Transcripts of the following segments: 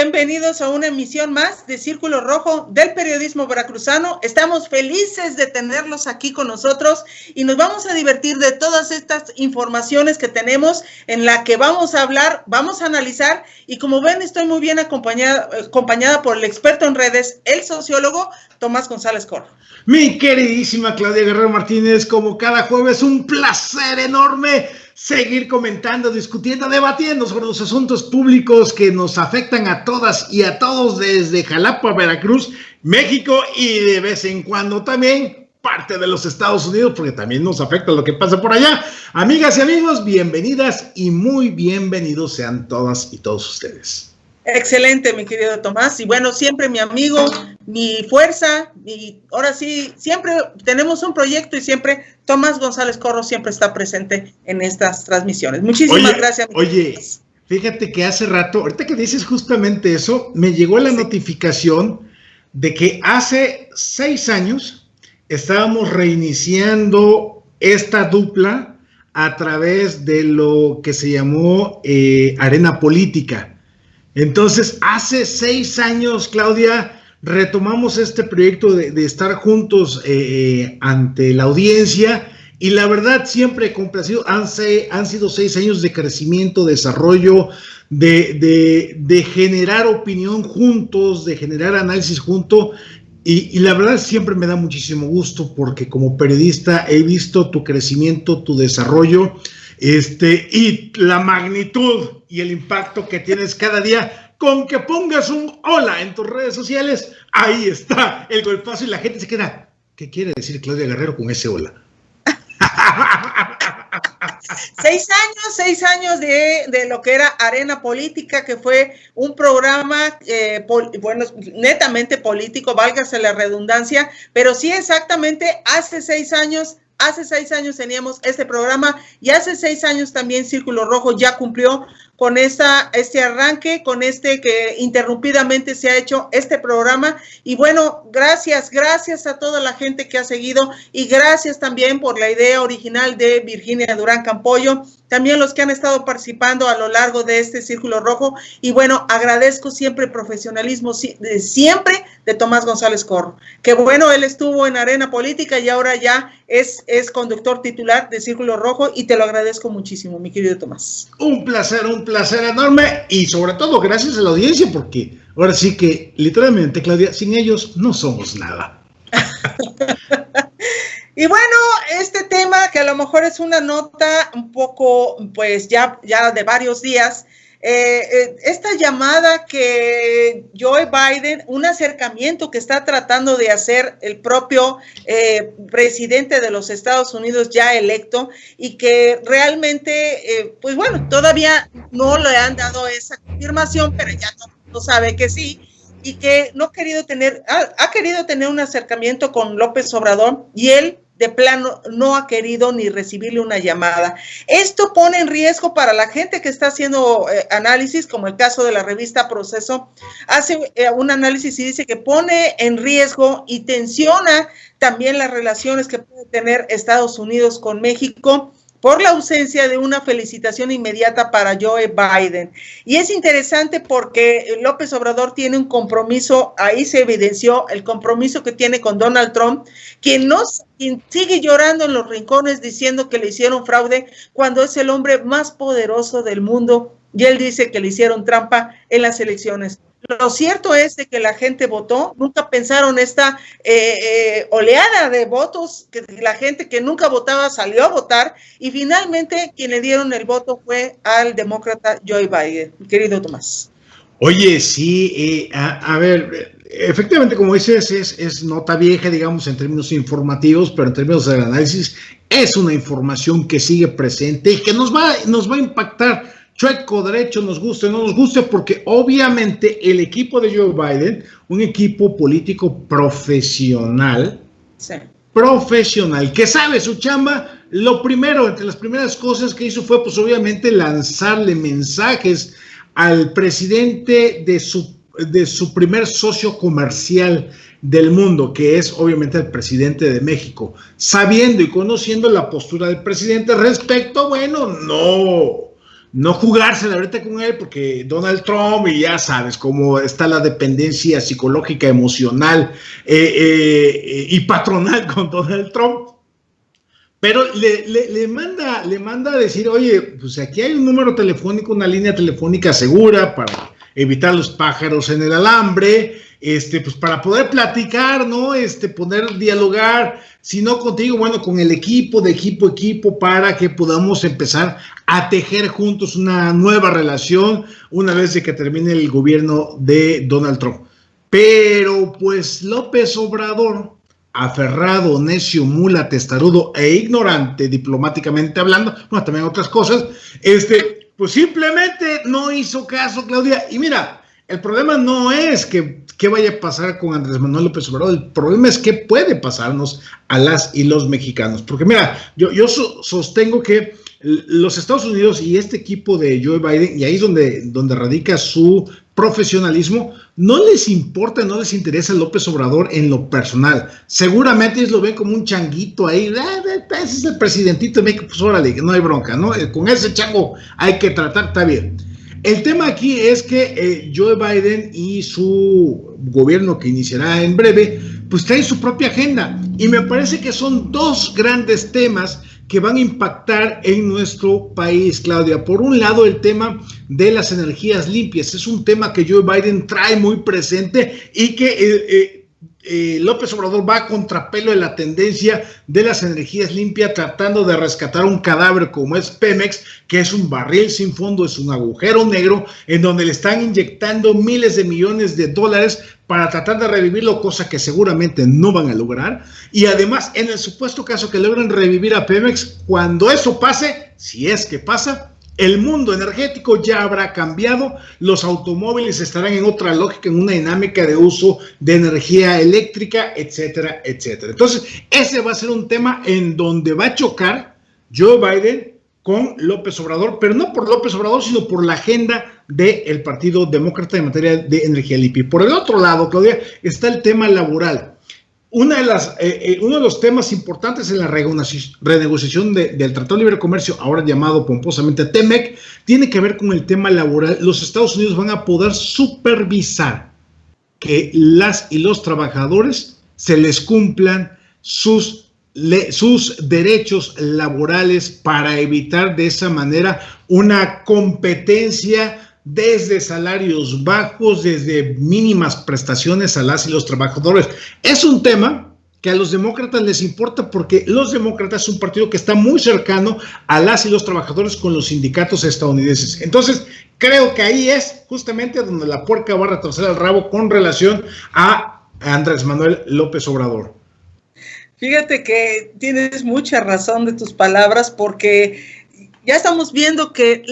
bienvenidos a una emisión más de Círculo Rojo del periodismo veracruzano. Estamos felices de tenerlos aquí con nosotros y nos vamos a divertir de todas estas informaciones que tenemos, en la que vamos a hablar, vamos a analizar, y como ven, estoy muy bien acompañada por el experto en redes, el sociólogo Tomás González Corro. Mi queridísima Claudia Guerrero Martínez, como cada jueves, un placer enorme seguir comentando, discutiendo, debatiendo sobre los asuntos públicos que nos afectan a todas y a todos desde Jalapa, Veracruz, México y de vez en cuando también parte de los Estados Unidos, porque también nos afecta lo que pasa por allá. Amigas y amigos, bienvenidas y muy bienvenidos sean todas y todos ustedes. Excelente, mi querido Tomás. Y bueno, siempre mi amigo, mi fuerza, y ahora sí, siempre tenemos un proyecto y siempre Tomás González Corro siempre está presente en estas transmisiones. Muchísimas gracias. Oye, fíjate que hace rato, ahorita que dices justamente eso, me llegó la notificación de que hace 6 años estábamos reiniciando esta dupla a través de lo que se llamó Arena Política. Entonces, hace 6 años, Claudia, retomamos este proyecto de estar juntos ante la audiencia, y la verdad siempre complacido. Han sido 6 años de crecimiento, desarrollo, de generar opinión juntos, de generar análisis juntos, y la verdad siempre me da muchísimo gusto, porque como periodista he visto tu crecimiento, tu desarrollo, y la magnitud y el impacto que tienes cada día. Con que pongas un hola en tus redes sociales, ahí está el golpazo y la gente se queda. ¿Qué quiere decir Claudia Guerrero con ese hola? 6 años de lo que era Arena Política, que fue un programa, netamente político, válgase la redundancia, pero sí, exactamente hace 6 años. Hace 6 años teníamos este programa, y hace 6 años también Círculo Rojo ya cumplió con este arranque, con que interrumpidamente se ha hecho este programa. Y bueno, gracias a toda la gente que ha seguido, y gracias también por la idea original de Virginia Durán Campoyo, también los que han estado participando a lo largo de este Círculo Rojo. Y bueno, agradezco siempre el profesionalismo siempre de Tomás González Corro, que bueno, él estuvo en Arena Política y ahora ya es conductor titular de Círculo Rojo, y te lo agradezco muchísimo, mi querido Tomás. Un placer enorme, y sobre todo gracias a la audiencia, porque ahora sí que literalmente, Claudia, sin ellos no somos nada. Y bueno, este tema que a lo mejor es una nota un poco, pues ya de varios días, esta llamada que Joe Biden, un acercamiento que está tratando de hacer el propio presidente de los Estados Unidos ya electo, y que realmente, pues bueno, todavía no le han dado esa confirmación, pero ya no sabe que sí, y que ha querido tener un acercamiento con López Obrador, y él de plano no ha querido ni recibirle una llamada. Esto pone en riesgo para la gente que está haciendo análisis, como el caso de la revista Proceso, hace un análisis y dice que pone en riesgo y tensiona también las relaciones que puede tener Estados Unidos con México, por la ausencia de una felicitación inmediata para Joe Biden. Y es interesante porque López Obrador tiene un compromiso, ahí se evidenció el compromiso que tiene con Donald Trump, quien sigue llorando en los rincones diciendo que le hicieron fraude, cuando es el hombre más poderoso del mundo, y él dice que le hicieron trampa en las elecciones. Lo cierto es de que la gente votó, nunca pensaron esta oleada de votos, que la gente que nunca votaba salió a votar, y finalmente quien le dieron el voto fue al demócrata Joe Biden, querido Tomás. Oye, sí, a ver, efectivamente, como dices, es nota vieja, digamos, en términos informativos, pero en términos del análisis es una información que sigue presente y que nos va a impactar chueco, derecho, nos guste o no nos guste, porque obviamente el equipo de Joe Biden, un equipo político profesional, que sabe su chamba, lo primero, entre las primeras cosas que hizo fue, pues obviamente, lanzarle mensajes al presidente de su primer socio comercial del mundo, que es obviamente el presidente de México, sabiendo y conociendo la postura del presidente respecto, bueno, no jugársela ahorita con él, porque Donald Trump, y ya sabes cómo está la dependencia psicológica, emocional y patronal con Donald Trump. Pero le manda a decir, oye, pues aquí hay un número telefónico, una línea telefónica segura para evitar los pájaros en el alambre, pues para poder platicar, ¿no? Poder dialogar, si no contigo, bueno, con el equipo, de equipo, para que podamos empezar a tejer juntos una nueva relación una vez de que termine el gobierno de Donald Trump. Pero pues López Obrador, aferrado, necio, mula, testarudo e ignorante diplomáticamente hablando, bueno, también otras cosas, pues simplemente no hizo caso, Claudia. Y mira, el problema no es que qué vaya a pasar con Andrés Manuel López Obrador, el problema es qué puede pasarnos a las y los mexicanos. Porque mira, yo sostengo que los Estados Unidos y este equipo de Joe Biden, y ahí es donde radica su profesionalismo, no les importa, no les interesa López Obrador en lo personal. Seguramente ellos lo ven como un changuito ahí, ese es el presidentito de México, pues órale, no hay bronca, ¿no? Con ese chango hay que tratar, está bien. El tema aquí es que Joe Biden y su gobierno, que iniciará en breve, pues traen su propia agenda, y me parece que son dos grandes temas que van a impactar en nuestro país, Claudia. Por un lado, el tema de las energías limpias. Es un tema que Joe Biden trae muy presente y que López Obrador va a contrapelo de la tendencia de las energías limpias, tratando de rescatar un cadáver como es Pemex, que es un barril sin fondo, es un agujero negro en donde le están inyectando miles de millones de dólares para tratar de revivirlo, cosa que seguramente no van a lograr. Y además, en el supuesto caso que logren revivir a Pemex, cuando eso pase, si es que pasa, el mundo energético ya habrá cambiado, los automóviles estarán en otra lógica, en una dinámica de uso de energía eléctrica, etcétera, etcétera. Entonces, ese va a ser un tema en donde va a chocar Joe Biden con López Obrador, pero no por López Obrador, sino por la agenda del Partido Demócrata en materia de energía limpia. Por el otro lado, Claudia, está el tema laboral. Uno de los temas importantes en la renegociación del Tratado de Libre Comercio, ahora llamado pomposamente TEMEC, tiene que ver con el tema laboral. Los Estados Unidos van a poder supervisar que las y los trabajadores se les cumplan sus derechos laborales para evitar de esa manera una competencia desde salarios bajos, desde mínimas prestaciones a las y los trabajadores. Es un tema que a los demócratas les importa porque los demócratas es un partido que está muy cercano a las y los trabajadores con los sindicatos estadounidenses. Entonces, creo que ahí es justamente donde la puerca va a retorcer el rabo con relación a Andrés Manuel López Obrador. Fíjate que tienes mucha razón de tus palabras, porque ya estamos viendo que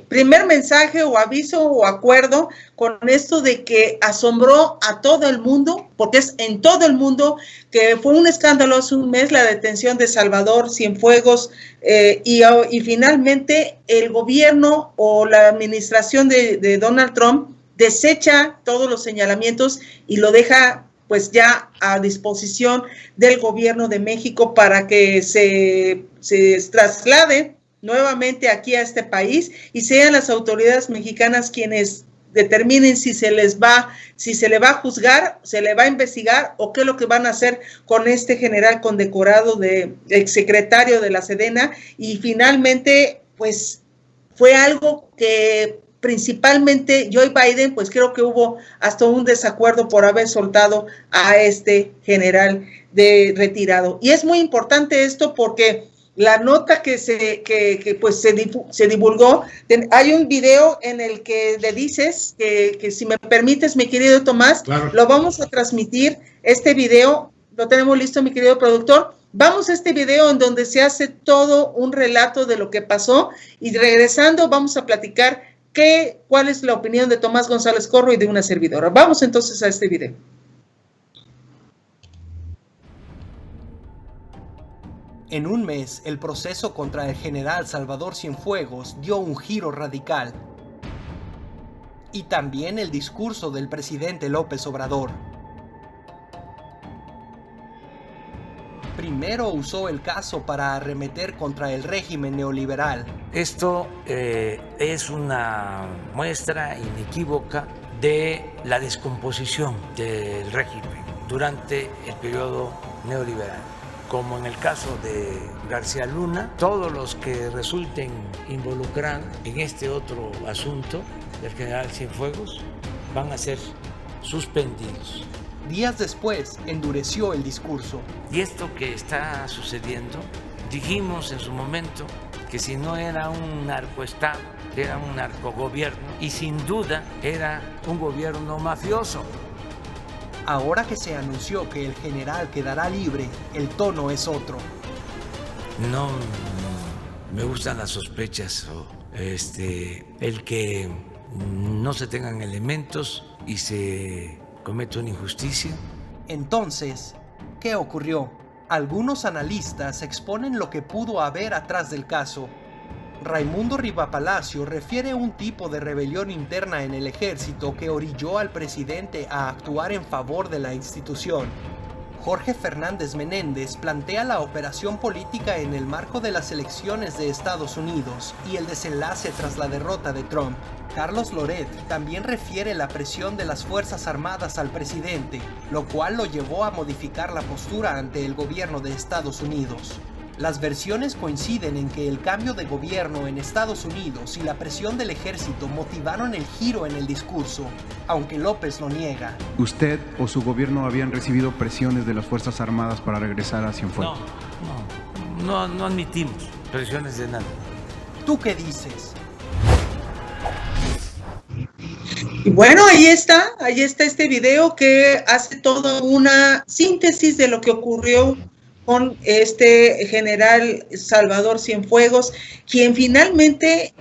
primer mensaje o aviso o acuerdo con esto de que asombró a todo el mundo, porque es en todo el mundo, que fue un escándalo hace un mes la detención de Salvador Cienfuegos, y finalmente el gobierno o la administración de Donald Trump desecha todos los señalamientos y lo deja pues ya a disposición del gobierno de México para que se traslade nuevamente aquí a este país y sean las autoridades mexicanas quienes determinen si se le va a juzgar, se le va a investigar o qué es lo que van a hacer con este general condecorado de exsecretario de la Sedena. Y finalmente pues fue algo que principalmente Joe Biden, pues creo que hubo hasta un desacuerdo por haber soltado a este general retirado. Y es muy importante esto porque la nota que se divulgó, hay un video en el que le dices que si me permites, mi querido Tomás, claro, lo vamos a transmitir, este video, lo tenemos listo, mi querido productor. Vamos a este video en donde se hace todo un relato de lo que pasó y regresando vamos a platicar cuál es la opinión de Tomás González Corro y de una servidora. Vamos entonces a este video. En un mes, el proceso contra el general Salvador Cienfuegos dio un giro radical. Y también el discurso del presidente López Obrador. primero usó el caso para arremeter contra el régimen neoliberal. Esto es una muestra inequívoca de la descomposición del régimen durante el periodo neoliberal. Como en el caso de García Luna, todos los que resulten involucrados en este otro asunto del general Cienfuegos van a ser suspendidos. Días después, endureció el discurso. Y esto que está sucediendo, dijimos en su momento que si no era un narcoestado, era un narcogobierno, y sin duda era un gobierno mafioso. Ahora que se anunció que el general quedará libre, el tono es otro. No me gustan las sospechas o el que no se tengan elementos y se cometa una injusticia. Entonces, ¿qué ocurrió? Algunos analistas exponen lo que pudo haber atrás del caso. Raimundo Rivapalacio refiere un tipo de rebelión interna en el ejército que orilló al presidente a actuar en favor de la institución. Jorge Fernández Menéndez plantea la operación política en el marco de las elecciones de Estados Unidos y el desenlace tras la derrota de Trump. Carlos Loret también refiere la presión de las Fuerzas Armadas al presidente, lo cual lo llevó a modificar la postura ante el gobierno de Estados Unidos. Las versiones coinciden en que el cambio de gobierno en Estados Unidos y la presión del ejército motivaron el giro en el discurso, aunque López lo niega. ¿Usted o su gobierno habían recibido presiones de las Fuerzas Armadas para regresar a Cienfuegos? No admitimos presiones de nada. ¿Tú qué dices? Y bueno, ahí está este video que hace toda una síntesis de lo que ocurrió con este general Salvador Cienfuegos, quien finalmente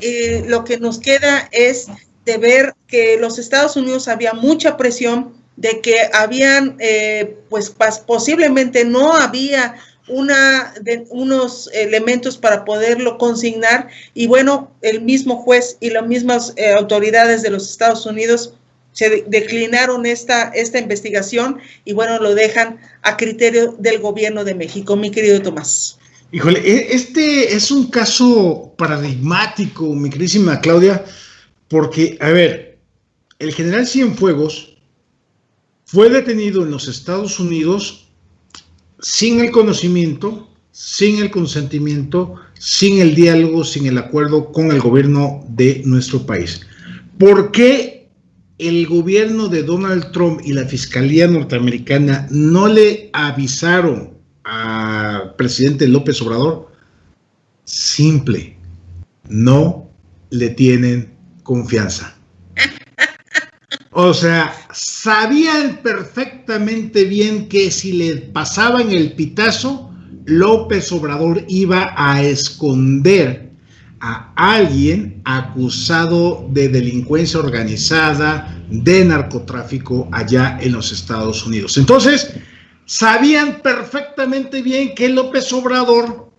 lo que nos queda es de ver que los Estados Unidos había mucha presión de que habían, pues posiblemente no había unos elementos para poderlo consignar, y bueno, el mismo juez y las mismas autoridades de los Estados Unidos se declinaron esta investigación y bueno, lo dejan a criterio del gobierno de México, mi querido Tomás. Híjole, este es un caso paradigmático, mi queridísima Claudia, porque, a ver, el general Cienfuegos fue detenido en los Estados Unidos sin el conocimiento, sin el consentimiento, sin el diálogo, sin el acuerdo con el gobierno de nuestro país. ¿Por qué el gobierno de Donald Trump y la Fiscalía norteamericana no le avisaron al presidente López Obrador? Simple, no le tienen confianza. O sea, sabían perfectamente bien que si le pasaban el pitazo, López Obrador iba a esconder a alguien acusado de delincuencia organizada, de narcotráfico allá en los Estados Unidos. Entonces, sabían perfectamente bien que López Obrador,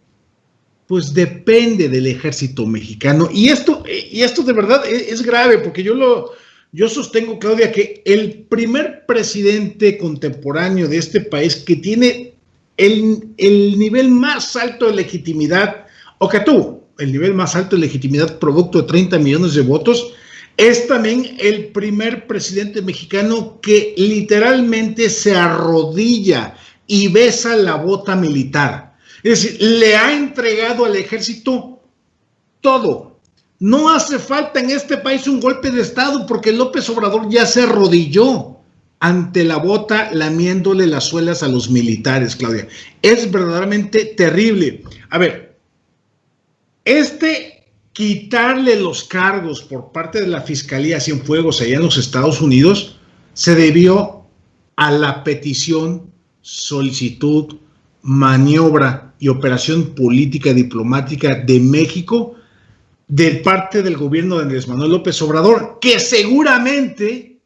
pues depende del ejército mexicano. Y esto de verdad es grave, porque yo sostengo, Claudia, que el primer presidente contemporáneo de este país que tiene el nivel más alto de legitimidad, o que tuvo el nivel más alto de legitimidad producto de 30 millones de votos, es también el primer presidente mexicano que literalmente se arrodilla y besa la bota militar. Es decir, le ha entregado al ejército todo. No hace falta en este país un golpe de Estado porque López Obrador ya se arrodilló ante la bota lamiéndole las suelas a los militares, Claudia. Es verdaderamente terrible. A ver, quitarle los cargos por parte de la Fiscalía Cienfuegos allá en los Estados Unidos se debió a la petición, solicitud, maniobra y operación política diplomática de México de parte del gobierno de Andrés Manuel López Obrador, que seguramente,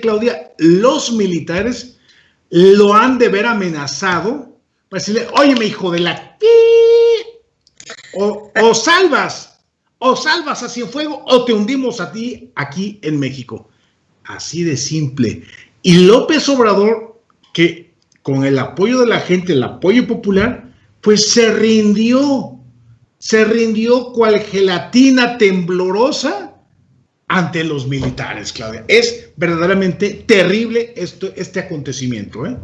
Claudia, los militares lo han de ver amenazado para decirle, óyeme, hijo de la... O salvas a Cienfuegos o te hundimos a ti aquí en México. Así de simple. Y López Obrador, que con el apoyo de la gente, el apoyo popular, pues se rindió cual gelatina temblorosa ante los militares, Claudia. Es verdaderamente terrible este acontecimiento, ¿eh?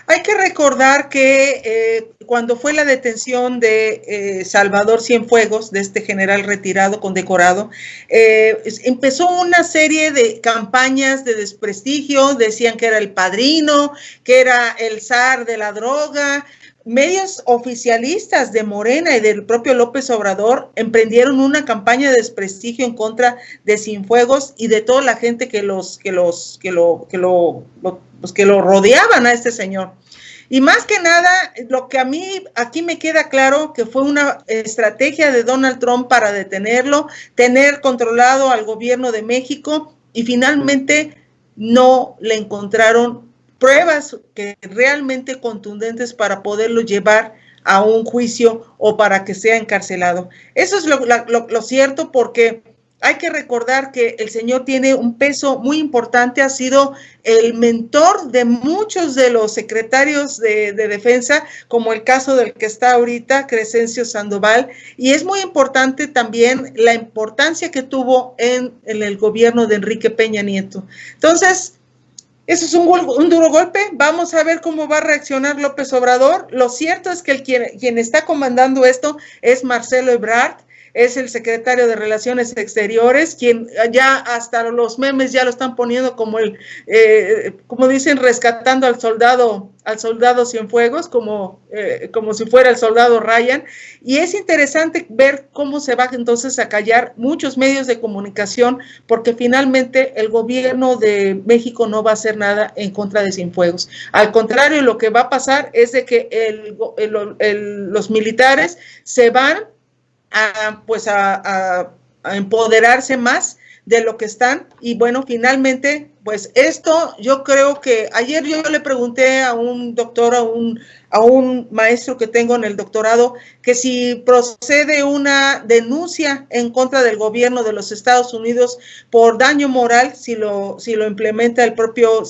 Hay que recordar que cuando fue la detención de Salvador Cienfuegos, de este general retirado condecorado, empezó una serie de campañas de desprestigio, decían que era el padrino, que era el zar de la droga. Medios oficialistas de Morena y del propio López Obrador emprendieron una campaña de desprestigio en contra de Cienfuegos y de toda la gente que lo rodeaban a este señor. Y más que nada, lo que a mí aquí me queda claro que fue una estrategia de Donald Trump para detenerlo, tener controlado al gobierno de México, y finalmente no le encontraron pruebas que realmente contundentes para poderlo llevar a un juicio o para que sea encarcelado. Eso es lo cierto, porque hay que recordar que el señor tiene un peso muy importante, ha sido el mentor de muchos de los secretarios de defensa, como el caso del que está ahorita, Crescencio Sandoval, y es muy importante también la importancia que tuvo en el gobierno de Enrique Peña Nieto. Entonces, eso es un duro golpe. Vamos a ver cómo va a reaccionar López Obrador. Lo cierto es que quien está comandando esto es Marcelo Ebrard, es el secretario de Relaciones Exteriores, quien ya hasta los memes ya lo están poniendo como como dicen, rescatando al soldado Cienfuegos, como si fuera el soldado Ryan. Y es interesante ver cómo se va entonces a callar muchos medios de comunicación, porque finalmente el gobierno de México no va a hacer nada en contra de Cienfuegos. Al contrario, lo que va a pasar es de que los militares se van a empoderarse más de lo que están. Y bueno, finalmente, pues esto, yo creo que ayer yo le pregunté a un doctor, a un maestro que tengo en el doctorado, que si procede una denuncia en contra del gobierno de los Estados Unidos por daño moral, si lo implementa el propio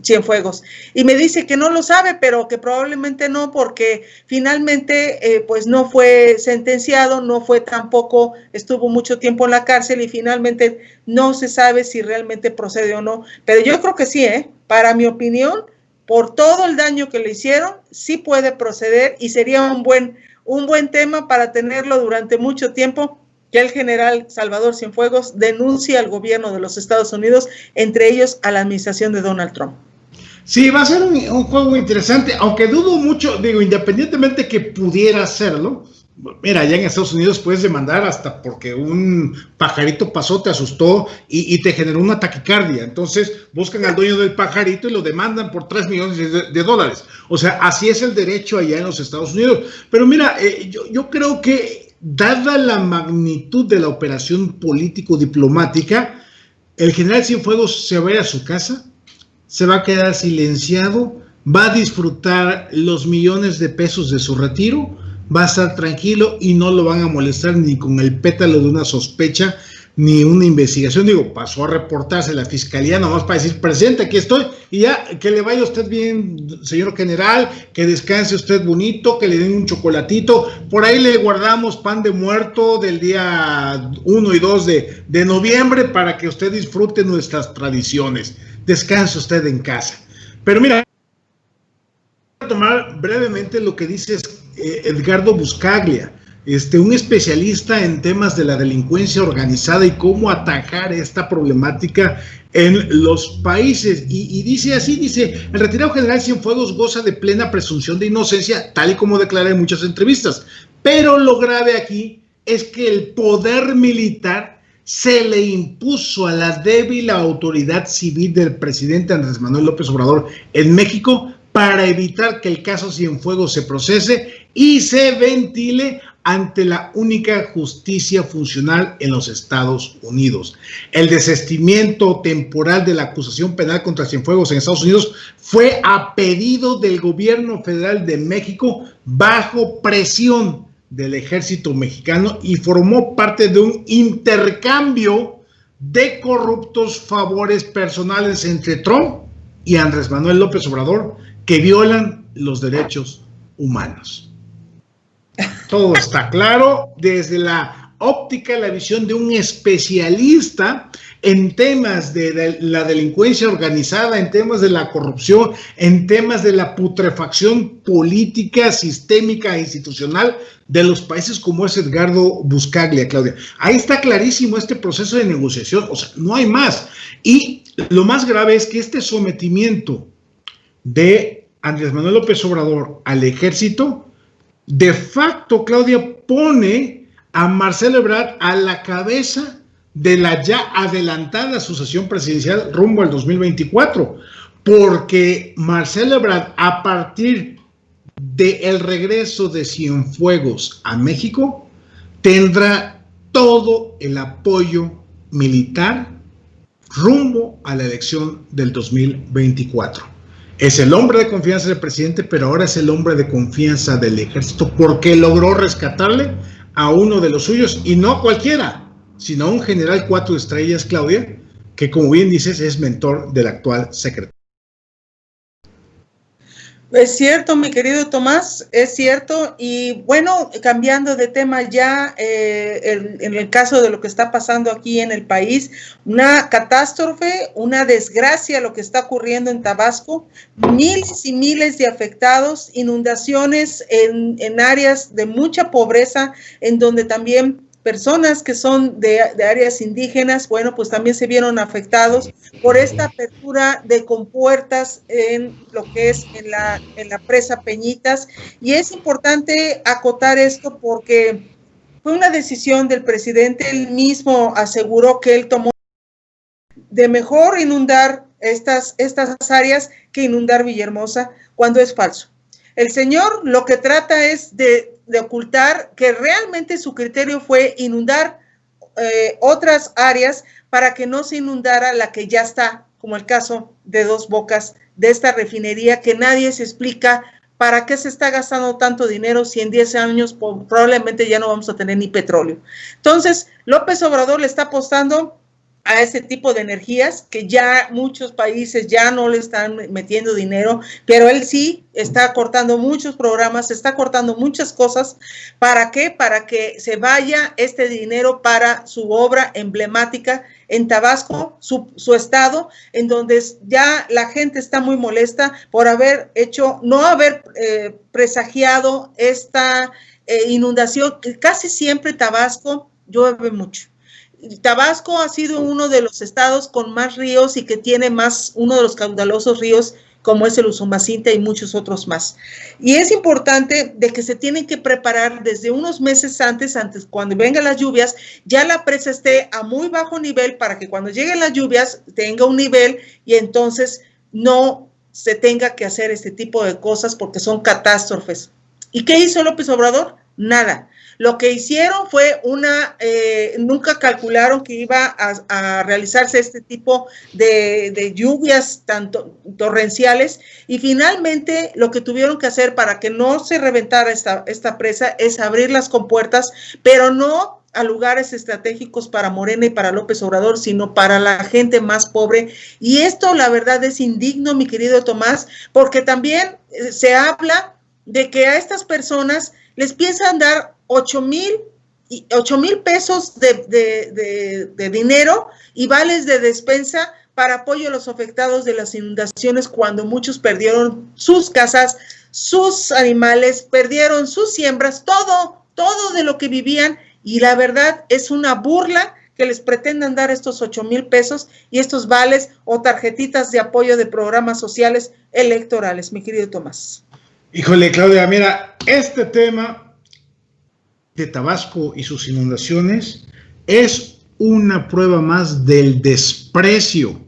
Cienfuegos. Y me dice que no lo sabe, pero que probablemente no, porque finalmente pues no fue sentenciado, no fue tampoco, estuvo mucho tiempo en la cárcel y finalmente no se sabe si realmente procede o no. Pero yo creo que sí, para mi opinión, por todo el daño que le hicieron, sí puede proceder, y sería un buen tema para tenerlo durante mucho tiempo, que el general Salvador Cienfuegos denuncie al gobierno de los Estados Unidos, entre ellos a la administración de Donald Trump. Sí, va a ser un juego muy interesante, aunque dudo mucho, independientemente que pudiera hacerlo. Mira, allá en Estados Unidos puedes demandar hasta porque un pajarito pasó, te asustó y te generó una taquicardia. Entonces buscan al dueño del pajarito y lo demandan por $3 millones de dólares. O sea, así es el derecho allá en los Estados Unidos. Pero mira, yo creo que dada la magnitud de la operación político-diplomática, el general Cienfuegos se va a ir a su casa, se va a quedar silenciado, va a disfrutar los millones de pesos de su retiro, va a estar tranquilo y no lo van a molestar ni con el pétalo de una sospecha ni una investigación. Pasó a reportarse a la fiscalía nomás para decir: presidente, aquí estoy, y ya, que le vaya usted bien, señor general, que descanse usted bonito, que le den un chocolatito, por ahí le guardamos pan de muerto del día 1 y 2 de noviembre para que usted disfrute nuestras tradiciones, descanse usted en casa. Pero mira, voy a tomar brevemente lo que dice Edgardo Buscaglia, un especialista en temas de la delincuencia organizada y cómo atajar esta problemática en los países, y dice así, el retirado general Cienfuegos goza de plena presunción de inocencia, tal y como declara en muchas entrevistas, pero lo grave aquí es que el poder militar se le impuso a la débil autoridad civil del presidente Andrés Manuel López Obrador en México para evitar que el caso Cienfuegos se procese y se ventile ante la única justicia funcional en los Estados Unidos. El desistimiento temporal de la acusación penal contra Cienfuegos en Estados Unidos fue a pedido del gobierno federal de México bajo presión del ejército mexicano y formó parte de un intercambio de corruptos favores personales entre Trump y Andrés Manuel López Obrador que violan los derechos humanos. Todo está claro desde la óptica, la visión de un especialista en temas de la delincuencia organizada, en temas de la corrupción, en temas de la putrefacción política, sistémica e institucional de los países, como es Edgardo Buscaglia, Claudia. Ahí está clarísimo este proceso de negociación, o sea, no hay más. Y lo más grave es que este sometimiento de Andrés Manuel López Obrador al ejército, de facto, Claudia, pone a Marcelo Ebrard a la cabeza de la ya adelantada sucesión presidencial rumbo al 2024, porque Marcelo Ebrard, a partir del regreso de Cienfuegos a México, tendrá todo el apoyo militar rumbo a la elección del 2024. Es el hombre de confianza del presidente, pero ahora es el hombre de confianza del ejército, porque logró rescatarle a uno de los suyos, y no cualquiera, sino a un general 4 estrellas, Claudia, que, como bien dices, es mentor del actual secretario. Es cierto, mi querido Tomás, es cierto. Y bueno, cambiando de tema ya, en el caso de lo que está pasando aquí en el país, una catástrofe, una desgracia lo que está ocurriendo en Tabasco, miles y miles de afectados, inundaciones en áreas de mucha pobreza, en donde también personas que son de áreas indígenas, bueno, pues también se vieron afectados por esta apertura de compuertas en lo que es en la presa Peñitas. Y es importante acotar esto porque fue una decisión del presidente. Él mismo aseguró que él tomó de mejor inundar estas áreas que inundar Villahermosa, cuando es falso. El señor lo que trata es de ocultar que realmente su criterio fue inundar otras áreas para que no se inundara la que ya está, como el caso de Dos Bocas, de esta refinería que nadie se explica para qué se está gastando tanto dinero si en 10 años probablemente ya no vamos a tener ni petróleo. Entonces, López Obrador le está apostando a ese tipo de energías que ya muchos países ya no le están metiendo dinero, pero él sí está cortando muchos programas, está cortando muchas cosas. ¿Para qué? Para que se vaya este dinero para su obra emblemática en Tabasco, su estado, en donde ya la gente está muy molesta por haber hecho, no haber presagiado esta inundación. Casi siempre Tabasco llueve mucho. Tabasco ha sido uno de los estados con más ríos y que tiene uno de los caudalosos ríos, como es el Usumacinta y muchos otros más. Y es importante de que se tienen que preparar desde unos meses antes cuando vengan las lluvias, ya la presa esté a muy bajo nivel para que cuando lleguen las lluvias tenga un nivel y entonces no se tenga que hacer este tipo de cosas porque son catástrofes. ¿Y qué hizo López Obrador? Nada. Lo que hicieron fue nunca calcularon que iba a realizarse este tipo de lluvias tanto torrenciales, y finalmente lo que tuvieron que hacer para que no se reventara esta presa es abrir las compuertas, pero no a lugares estratégicos para Morena y para López Obrador, sino para la gente más pobre. Y esto, la verdad, es indigno, mi querido Tomás, porque también se habla de que a estas personas les piensan dar 8,000 pesos de dinero y vales de despensa para apoyo a los afectados de las inundaciones, cuando muchos perdieron sus casas, sus animales, perdieron sus siembras, todo de lo que vivían. Y la verdad es una burla que les pretendan dar estos 8,000 pesos y estos vales o tarjetitas de apoyo de programas sociales electorales, mi querido Tomás. Híjole, Claudia, mira, este tema de Tabasco y sus inundaciones es una prueba más del desprecio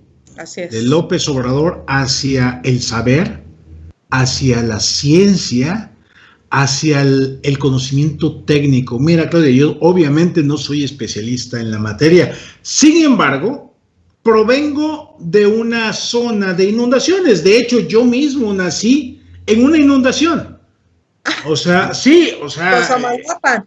de López Obrador hacia el saber, hacia la ciencia, hacia el conocimiento técnico. Mira, Claudia, yo obviamente no soy especialista en la materia, sin embargo, provengo de una zona de inundaciones. De hecho, yo mismo nací en una inundación. O sea, sí, o sea,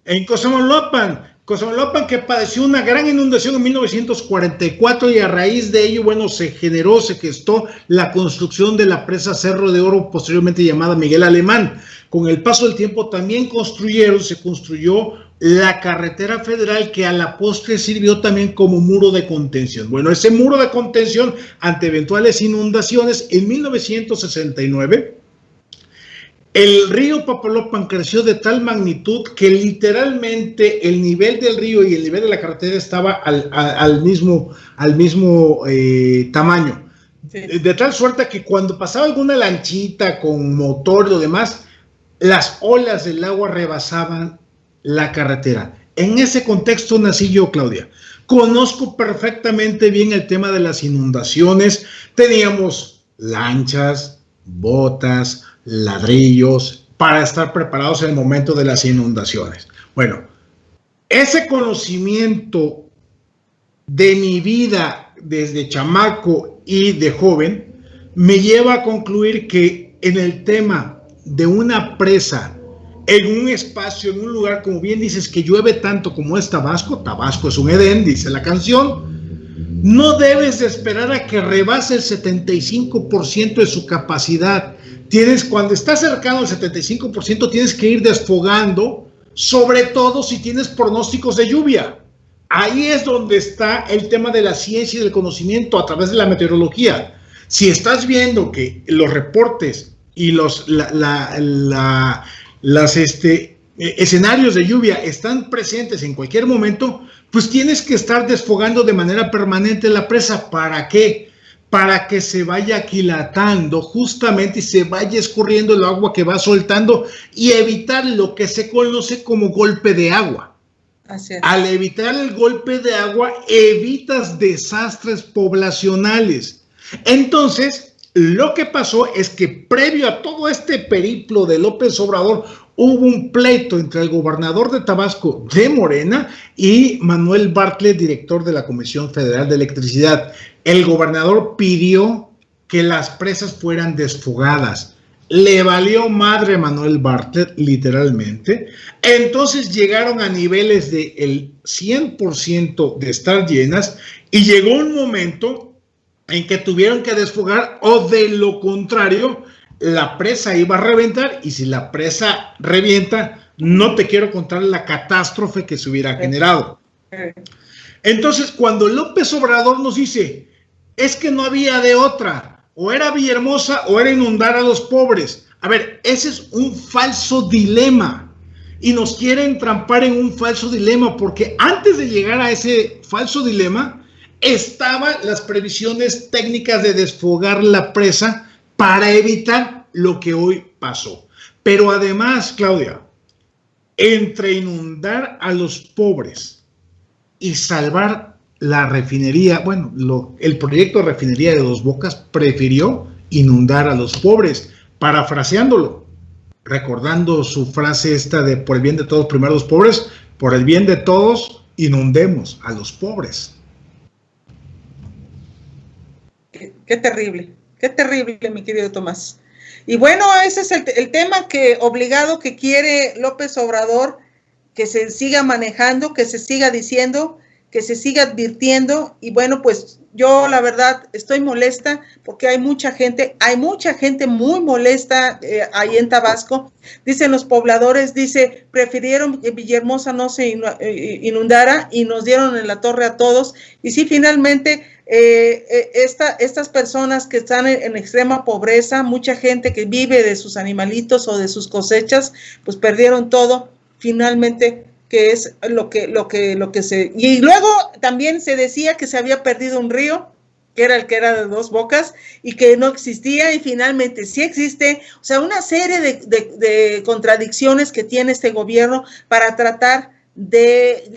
en Cosamaloapan, Cosamaloapan, que padeció una gran inundación en 1944 y a raíz de ello, bueno, se gestó la construcción de la presa Cerro de Oro, posteriormente llamada Miguel Alemán. Con el paso del tiempo también se construyó la carretera federal, que a la postre sirvió también como muro de contención. Bueno, ese muro de contención ante eventuales inundaciones, en 1969, el río Papaloapan creció de tal magnitud que literalmente el nivel del río y el nivel de la carretera estaba al mismo tamaño. Sí. De tal suerte que cuando pasaba alguna lanchita con motor y lo demás, las olas del agua rebasaban la carretera. En ese contexto nací yo, Claudia. Conozco perfectamente bien el tema de las inundaciones. Teníamos lanchas, botas, ladrillos para estar preparados en el momento de las inundaciones. Bueno, ese conocimiento de mi vida desde chamaco y de joven me lleva a concluir que en el tema de una presa en un espacio, en un lugar, como bien dices, que llueve tanto como es Tabasco, Tabasco es un Edén, dice la canción, no debes de esperar a que rebase el 75% de su capacidad. Cuando estás cercano al 75%, tienes que ir desfogando, sobre todo si tienes pronósticos de lluvia. Ahí es donde está el tema de la ciencia y del conocimiento a través de la meteorología. Si estás viendo que los reportes y los escenarios de lluvia están presentes en cualquier momento, pues tienes que estar desfogando de manera permanente la presa. ¿Para qué? Para que se vaya aquilatando justamente y se vaya escurriendo el agua que va soltando y evitar lo que se conoce como golpe de agua. Así es. Al evitar el golpe de agua, evitas desastres poblacionales. Entonces, lo que pasó es que previo a todo este periplo de López Obrador, hubo un pleito entre el gobernador de Tabasco de Morena y Manuel Bartlett, director de la Comisión Federal de Electricidad. El gobernador pidió que las presas fueran desfogadas. Le valió madre a Manuel Bartlett, literalmente. Entonces llegaron a niveles del 100% de estar llenas y llegó un momento en que tuvieron que desfogar, o de lo contrario, la presa iba a reventar, y si la presa revienta, no te quiero contar la catástrofe que se hubiera generado. Entonces, cuando López Obrador nos dice, es que no había de otra, o era Villahermosa o era inundar a los pobres. A ver, ese es un falso dilema, y nos quieren trampar en un falso dilema, porque antes de llegar a ese falso dilema, estaban las previsiones técnicas de desfogar la presa para evitar lo que hoy pasó. Pero además, Claudia, entre inundar a los pobres y salvar la refinería, bueno, el proyecto de refinería de Dos Bocas prefirió inundar a los pobres, parafraseándolo, recordando su frase esta de por el bien de todos, primero los pobres, por el bien de todos, inundemos a los pobres. Qué terrible, mi querido Tomás. Y bueno, ese es el tema obligado que quiere López Obrador, que se siga manejando, que se siga diciendo, que se siga advirtiendo. Y bueno, pues yo la verdad estoy molesta porque hay mucha gente muy molesta ahí en Tabasco. Dicen los pobladores, prefirieron que Villahermosa no se inundara y nos dieron en la torre a todos. Y sí, finalmente estas personas que están en extrema pobreza, mucha gente que vive de sus animalitos o de sus cosechas, pues perdieron todo finalmente, que es lo que se... Y luego también se decía que se había perdido un río, que era el que era de Dos Bocas, y que no existía, y finalmente sí existe. O sea, una serie de contradicciones que tiene este gobierno para tratar de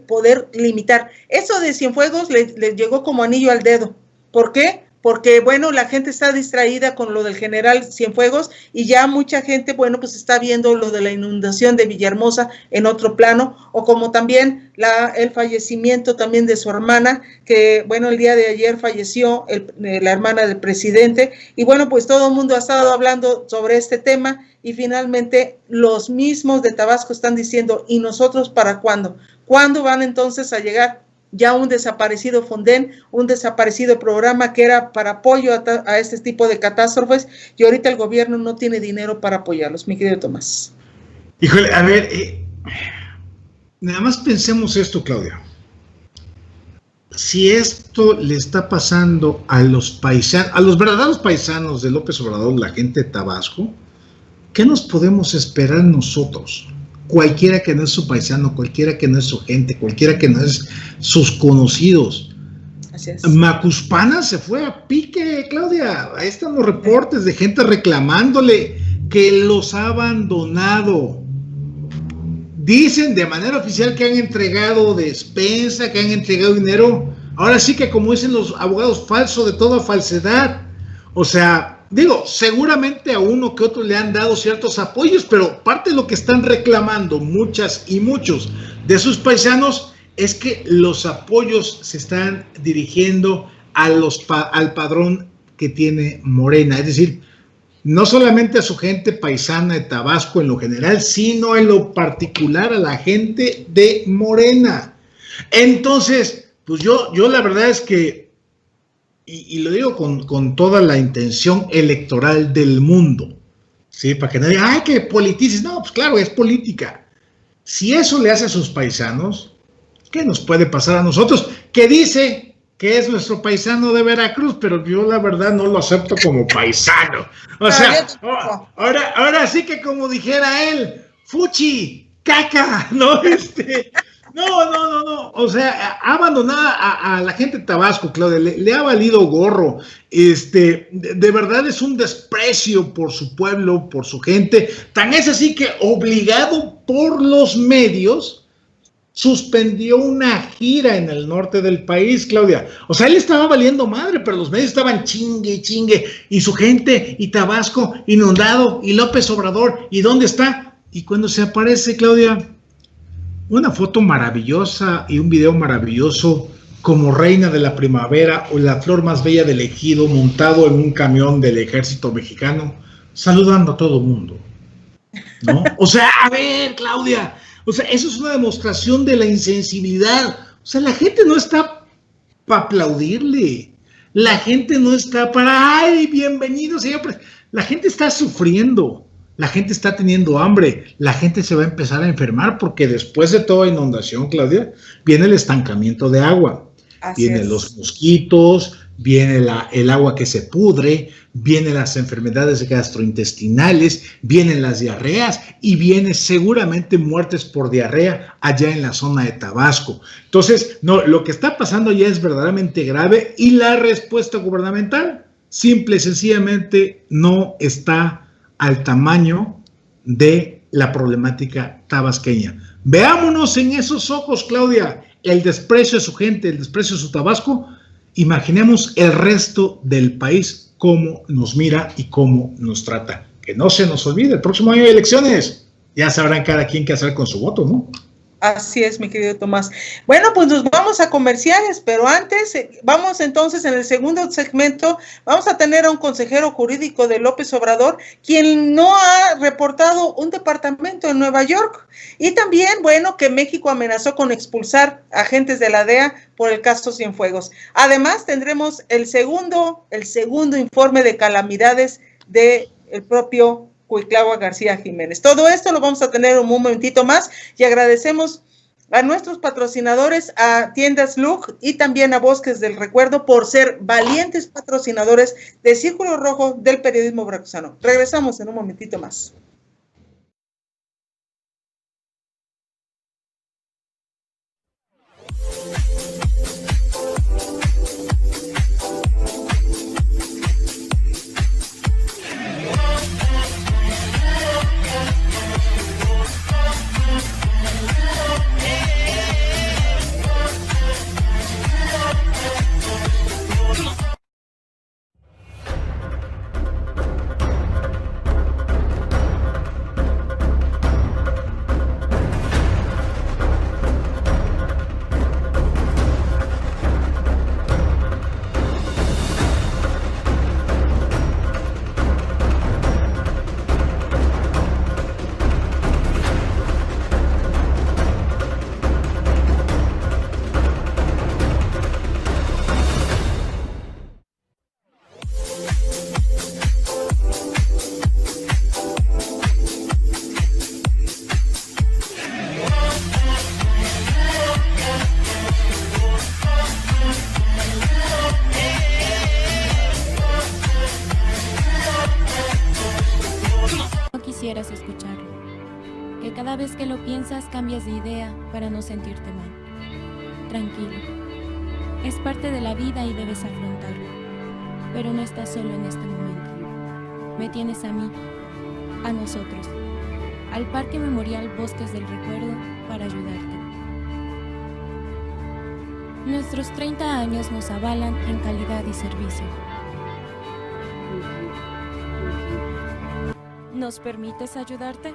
poder limitar. Eso de Cienfuegos les llegó como anillo al dedo. ¿Por qué? porque, bueno, la gente está distraída con lo del general Cienfuegos y ya mucha gente, bueno, pues está viendo lo de la inundación de Villahermosa en otro plano, o como también el fallecimiento también de su hermana, que, bueno, el día de ayer falleció la hermana del presidente, y bueno, pues todo el mundo ha estado hablando sobre este tema, y finalmente los mismos de Tabasco están diciendo, ¿y nosotros para cuándo? ¿Cuándo van entonces a llegar? Ya un desaparecido Fonden, un desaparecido programa que era para apoyo a este tipo de catástrofes, y ahorita el gobierno no tiene dinero para apoyarlos, mi querido Tomás. Híjole, a ver, nada más pensemos esto, Claudia. Si esto le está pasando a los paisanos, a los verdaderos paisanos de López Obrador, la gente de Tabasco, ¿qué nos podemos esperar nosotros? Cualquiera que no es su paisano, cualquiera que no es su gente, cualquiera que no es sus conocidos. Así es. Macuspana se fue a pique, Claudia. Ahí están los reportes de gente reclamándole que los ha abandonado. Dicen de manera oficial que han entregado despensa, que han entregado dinero. Ahora sí que, como dicen los abogados, falso de toda falsedad. O sea, digo, seguramente a uno que otro le han dado ciertos apoyos, pero parte de lo que están reclamando muchas y muchos de sus paisanos es que los apoyos se están dirigiendo al padrón que tiene Morena, es decir, no solamente a su gente paisana de Tabasco en lo general, sino en lo particular a la gente de Morena. Entonces, pues yo la verdad es que, y lo digo con toda la intención electoral del mundo, ¿sí? Para que nadie diga, ¡ay, que politices! No, pues claro, es política. Si eso le hace a sus paisanos, ¿qué nos puede pasar a nosotros? Que dice que es nuestro paisano de Veracruz, pero yo la verdad no lo acepto como paisano. O sea, ahora sí que como dijera él, fuchi, caca, ¿no? No. O sea, ha abandonado a la gente de Tabasco, Claudia, le ha valido gorro. De verdad es un desprecio por su pueblo, por su gente. Tan es así que, obligado por los medios, suspendió una gira en el norte del país, Claudia. O sea, él estaba valiendo madre, pero los medios estaban chingue, y su gente, y Tabasco inundado, y López Obrador, ¿y dónde está? Y cuando se aparece, Claudia, una foto maravillosa y un video maravilloso como reina de la primavera o la flor más bella del ejido, montado en un camión del ejército mexicano, saludando a todo el mundo, ¿no? O sea, a ver, Claudia, o sea, eso es una demostración de la insensibilidad. O sea, la gente no está para aplaudirle, la gente no está para, ¡ay, bienvenido, señor! La gente está sufriendo. La gente está teniendo hambre, la gente se va a empezar a enfermar porque después de toda inundación, Claudia, viene el estancamiento de agua. Vienen los mosquitos, viene el agua que se pudre, vienen las enfermedades gastrointestinales, vienen las diarreas y vienen seguramente muertes por diarrea allá en la zona de Tabasco. Entonces, no, lo que está pasando ya es verdaderamente grave y la respuesta gubernamental simple y sencillamente no está al tamaño de la problemática tabasqueña. Veámonos en esos ojos, Claudia, el desprecio de su gente, el desprecio de su Tabasco. Imaginemos el resto del país, cómo nos mira y cómo nos trata. Que no se nos olvide, el próximo año hay elecciones. Ya sabrán cada quien qué hacer con su voto, ¿no? Así es, mi querido Tomás. Bueno, pues nos vamos a comerciales, pero antes, vamos entonces en el segundo segmento, vamos a tener a un consejero jurídico de López Obrador, quien no ha reportado un departamento en Nueva York, y también, bueno, que México amenazó con expulsar agentes de la DEA por el caso Cienfuegos. Además, tendremos el segundo informe de calamidades del propio Cuitlahua García Jiménez. Todo esto lo vamos a tener un momentito más y agradecemos a nuestros patrocinadores, a Tiendas Look y también a Bosques del Recuerdo por ser valientes patrocinadores de Círculo Rojo del periodismo veracruzano. Regresamos en un momentito más. quisieras escucharlo. Que cada vez que lo piensas cambias de idea para no sentirte mal. Tranquilo. Es parte de la vida y debes afrontarlo. Pero no estás solo en este momento. Me tienes a mí, a nosotros, al Parque Memorial Bosques del Recuerdo para ayudarte. Nuestros 30 años nos avalan en calidad y servicio. ¿Nos permites ayudarte?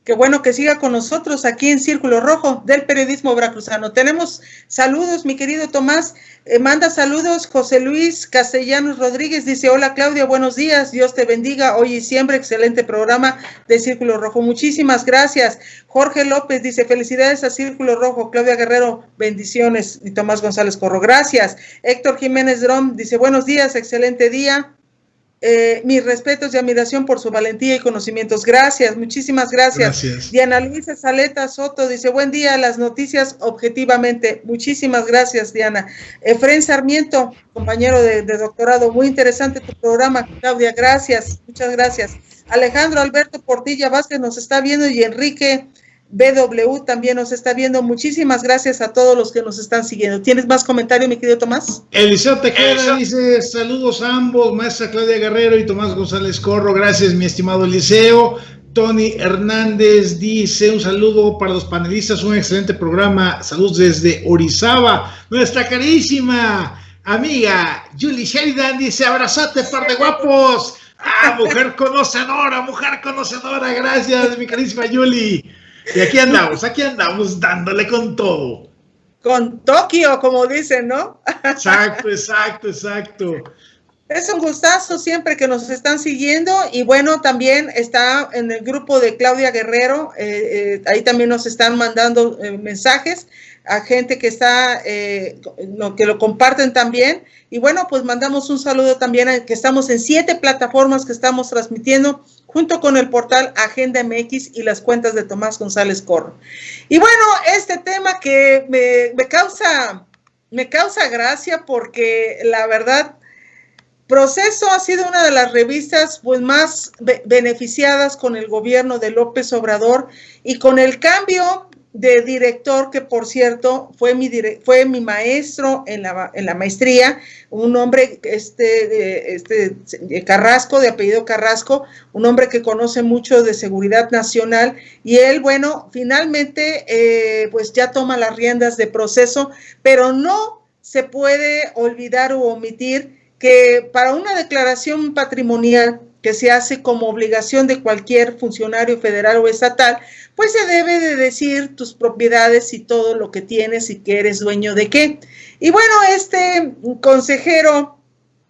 Qué bueno que siga con nosotros aquí en Círculo Rojo del periodismo veracruzano. Tenemos saludos, mi querido Tomás. Manda saludos José Luis Castellanos Rodríguez. Dice, hola Claudia, buenos días. Dios te bendiga hoy y siempre. Excelente programa de Círculo Rojo. Muchísimas gracias. Jorge López dice, felicidades a Círculo Rojo. Claudia Guerrero, bendiciones. Y Tomás González Corro, gracias. Héctor Jiménez Drom dice, buenos días, excelente día. Mis respetos y admiración por su valentía y conocimientos. Gracias, muchísimas gracias. Diana Luisa Saleta Soto dice, buen día, las noticias objetivamente. Muchísimas gracias, Diana. Efren Sarmiento, compañero de doctorado, muy interesante tu programa, Claudia, gracias, muchas gracias. Alejandro Alberto Portilla Vázquez nos está viendo y Enrique BW también nos está viendo. Muchísimas gracias a todos los que nos están siguiendo. ¿Tienes más comentarios, mi querido Tomás? Eliseo Tejeda dice, saludos a ambos, maestra Claudia Guerrero y Tomás González Corro. Gracias, mi estimado Eliseo. Tony Hernández dice, un saludo para los panelistas, un excelente programa. Saludos desde Orizaba. Nuestra carísima amiga Julie Sheridan dice, abrazote, par de guapos. Ah, mujer conocedora. Gracias, mi carísima Julie. Y aquí andamos dándole con todo. Con Tokio, como dicen, ¿no? Exacto. Es un gustazo siempre que nos están siguiendo y bueno, también está en el grupo de Claudia Guerrero, ahí también nos están mandando mensajes a gente que está, que lo comparten también y bueno, pues mandamos un saludo también que estamos en 7 plataformas que estamos transmitiendo junto con el portal Agenda MX y las cuentas de Tomás González Corro. Y bueno, este tema que me causa gracia porque la verdad, Proceso ha sido una de las revistas pues más beneficiadas con el gobierno de López Obrador y con el cambio de director, que por cierto fue mi maestro en la maestría, un hombre Carrasco, de apellido Carrasco, un hombre que conoce mucho de seguridad nacional, y él, bueno, finalmente pues ya toma las riendas de Proceso, pero no se puede olvidar u omitir que para una declaración patrimonial que se hace como obligación de cualquier funcionario federal o estatal, pues se debe de decir tus propiedades y todo lo que tienes y que eres dueño de qué. Y bueno, este consejero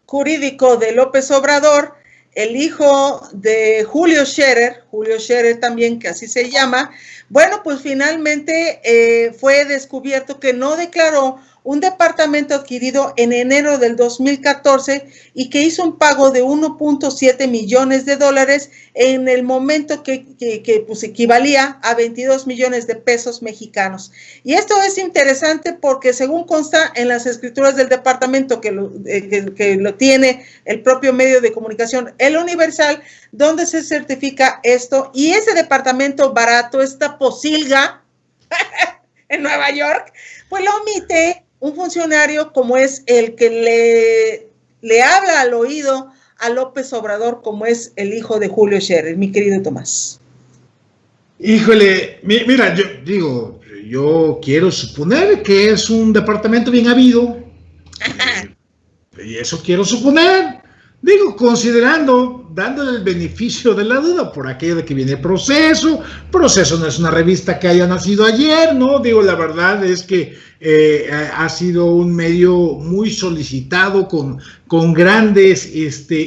jurídico de López Obrador, el hijo de Julio Scherer también, que así se llama, bueno, pues finalmente fue descubierto que no declaró un departamento adquirido en enero del 2014 y que hizo un pago de 1.7 millones de dólares en el momento que pues equivalía a 22 millones de pesos mexicanos. Y esto es interesante porque según consta en las escrituras del departamento que lo tiene el propio medio de comunicación, El Universal, donde se certifica esto, y ese departamento barato, esta posilga en Nueva York, pues lo omite un funcionario como es el que le habla al oído a López Obrador, como es el hijo de Julio Scherer, mi querido Tomás. Híjole, mira, yo quiero suponer que es un departamento bien habido, y eso quiero suponer. Digo, considerando, dándole el beneficio de la duda por aquello de que viene Proceso no es una revista que haya nacido ayer, ¿no? Digo, la verdad es que ha sido un medio muy solicitado con grandes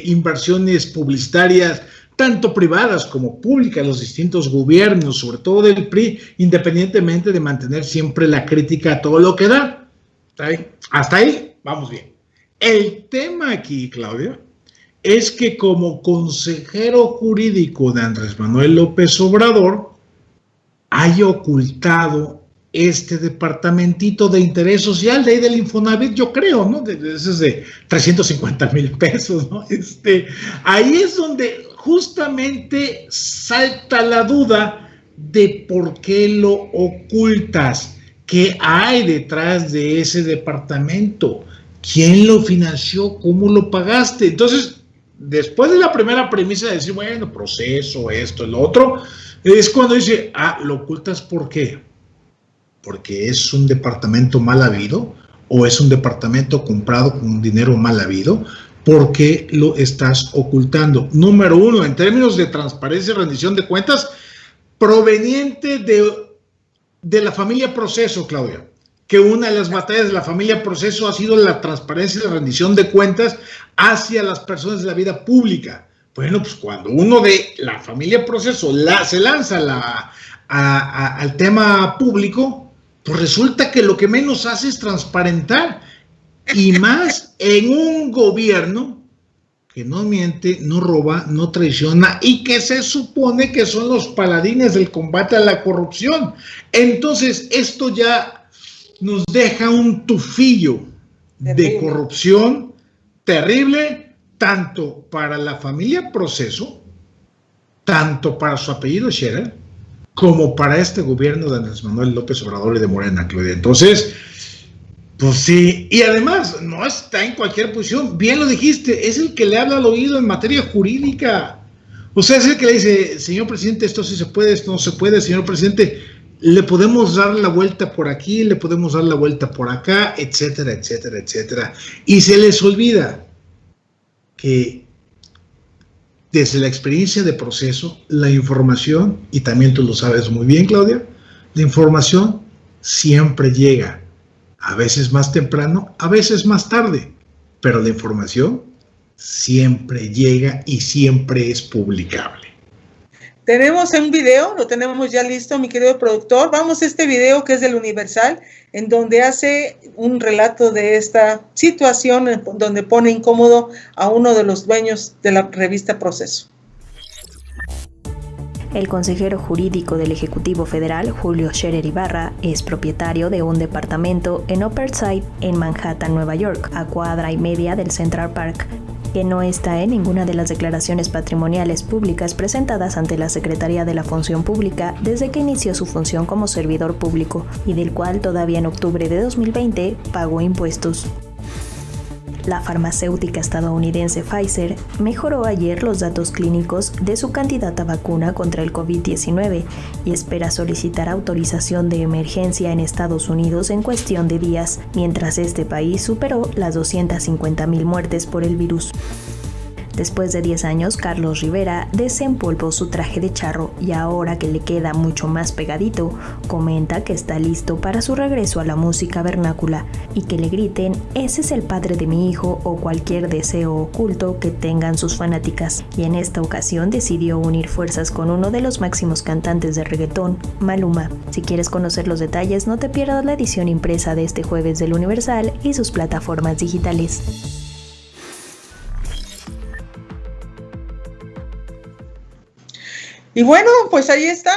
inversiones publicitarias, tanto privadas como públicas, los distintos gobiernos, sobre todo del PRI, independientemente de mantener siempre la crítica a todo lo que da. Hasta ahí, vamos bien. El tema aquí, Claudia, es que como consejero jurídico de Andrés Manuel López Obrador, haya ocultado este departamentito de interés social de ahí del Infonavit, yo creo, ¿no? Ese es de 350,000 pesos, ¿no? Ahí es donde justamente salta la duda de por qué lo ocultas, qué hay detrás de ese departamento, quién lo financió, cómo lo pagaste. Entonces, después de la primera premisa de decir, bueno, Proceso, esto, lo otro, es cuando dice, ¿lo ocultas por qué? ¿Porque es un departamento mal habido? ¿O es un departamento comprado con dinero mal habido? ¿Por qué lo estás ocultando? Número uno, en términos de transparencia y rendición de cuentas, proveniente de la familia Proceso, Claudia, que una de las batallas de la familia Proceso ha sido la transparencia y la rendición de cuentas hacia las personas de la vida pública. Bueno, pues cuando uno de la familia Proceso se lanza al tema público, pues resulta que lo que menos hace es transparentar, y más en un gobierno que no miente, no roba, no traiciona y que se supone que son los paladines del combate a la corrupción. Entonces, esto ya nos deja un tufillo de corrupción terrible, tanto para la familia Proceso, tanto para su apellido Scherer, como para este gobierno de Andrés Manuel López Obrador y de Morena, Claudia. Entonces, pues sí, y además no está en cualquier posición, bien lo dijiste, es el que le habla al oído en materia jurídica. O sea, es el que le dice, señor presidente, esto sí se puede, esto no se puede, señor presidente, le podemos dar la vuelta por aquí, le podemos dar la vuelta por acá, etcétera, etcétera, etcétera. Y se les olvida que desde la experiencia de Proceso, la información, y también tú lo sabes muy bien, Claudia, la información siempre llega, a veces más temprano, a veces más tarde, pero la información siempre llega y siempre es publicable. Tenemos un video, lo tenemos ya listo, mi querido productor. Vamos a este video que es del Universal, en donde hace un relato de esta situación, donde pone incómodo a uno de los dueños de la revista Proceso. El consejero jurídico del Ejecutivo Federal, Julio Scherer Ibarra, es propietario de un departamento en Upper Side, en Manhattan, Nueva York, a cuadra y media del Central Park, que no está en ninguna de las declaraciones patrimoniales públicas presentadas ante la Secretaría de la Función Pública desde que inició su función como servidor público, y del cual todavía en octubre de 2020 pagó impuestos. La farmacéutica estadounidense Pfizer mejoró ayer los datos clínicos de su candidata vacuna contra el COVID-19 y espera solicitar autorización de emergencia en Estados Unidos en cuestión de días, mientras este país superó las 250,000 muertes por el virus. Después de 10 años, Carlos Rivera desempolvó su traje de charro y ahora que le queda mucho más pegadito, comenta que está listo para su regreso a la música vernácula y que le griten "ese es el padre de mi hijo" o cualquier deseo oculto que tengan sus fanáticas. Y en esta ocasión decidió unir fuerzas con uno de los máximos cantantes de reggaetón, Maluma. Si quieres conocer los detalles, no te pierdas la edición impresa de este jueves del Universal y sus plataformas digitales. Y bueno, pues ahí está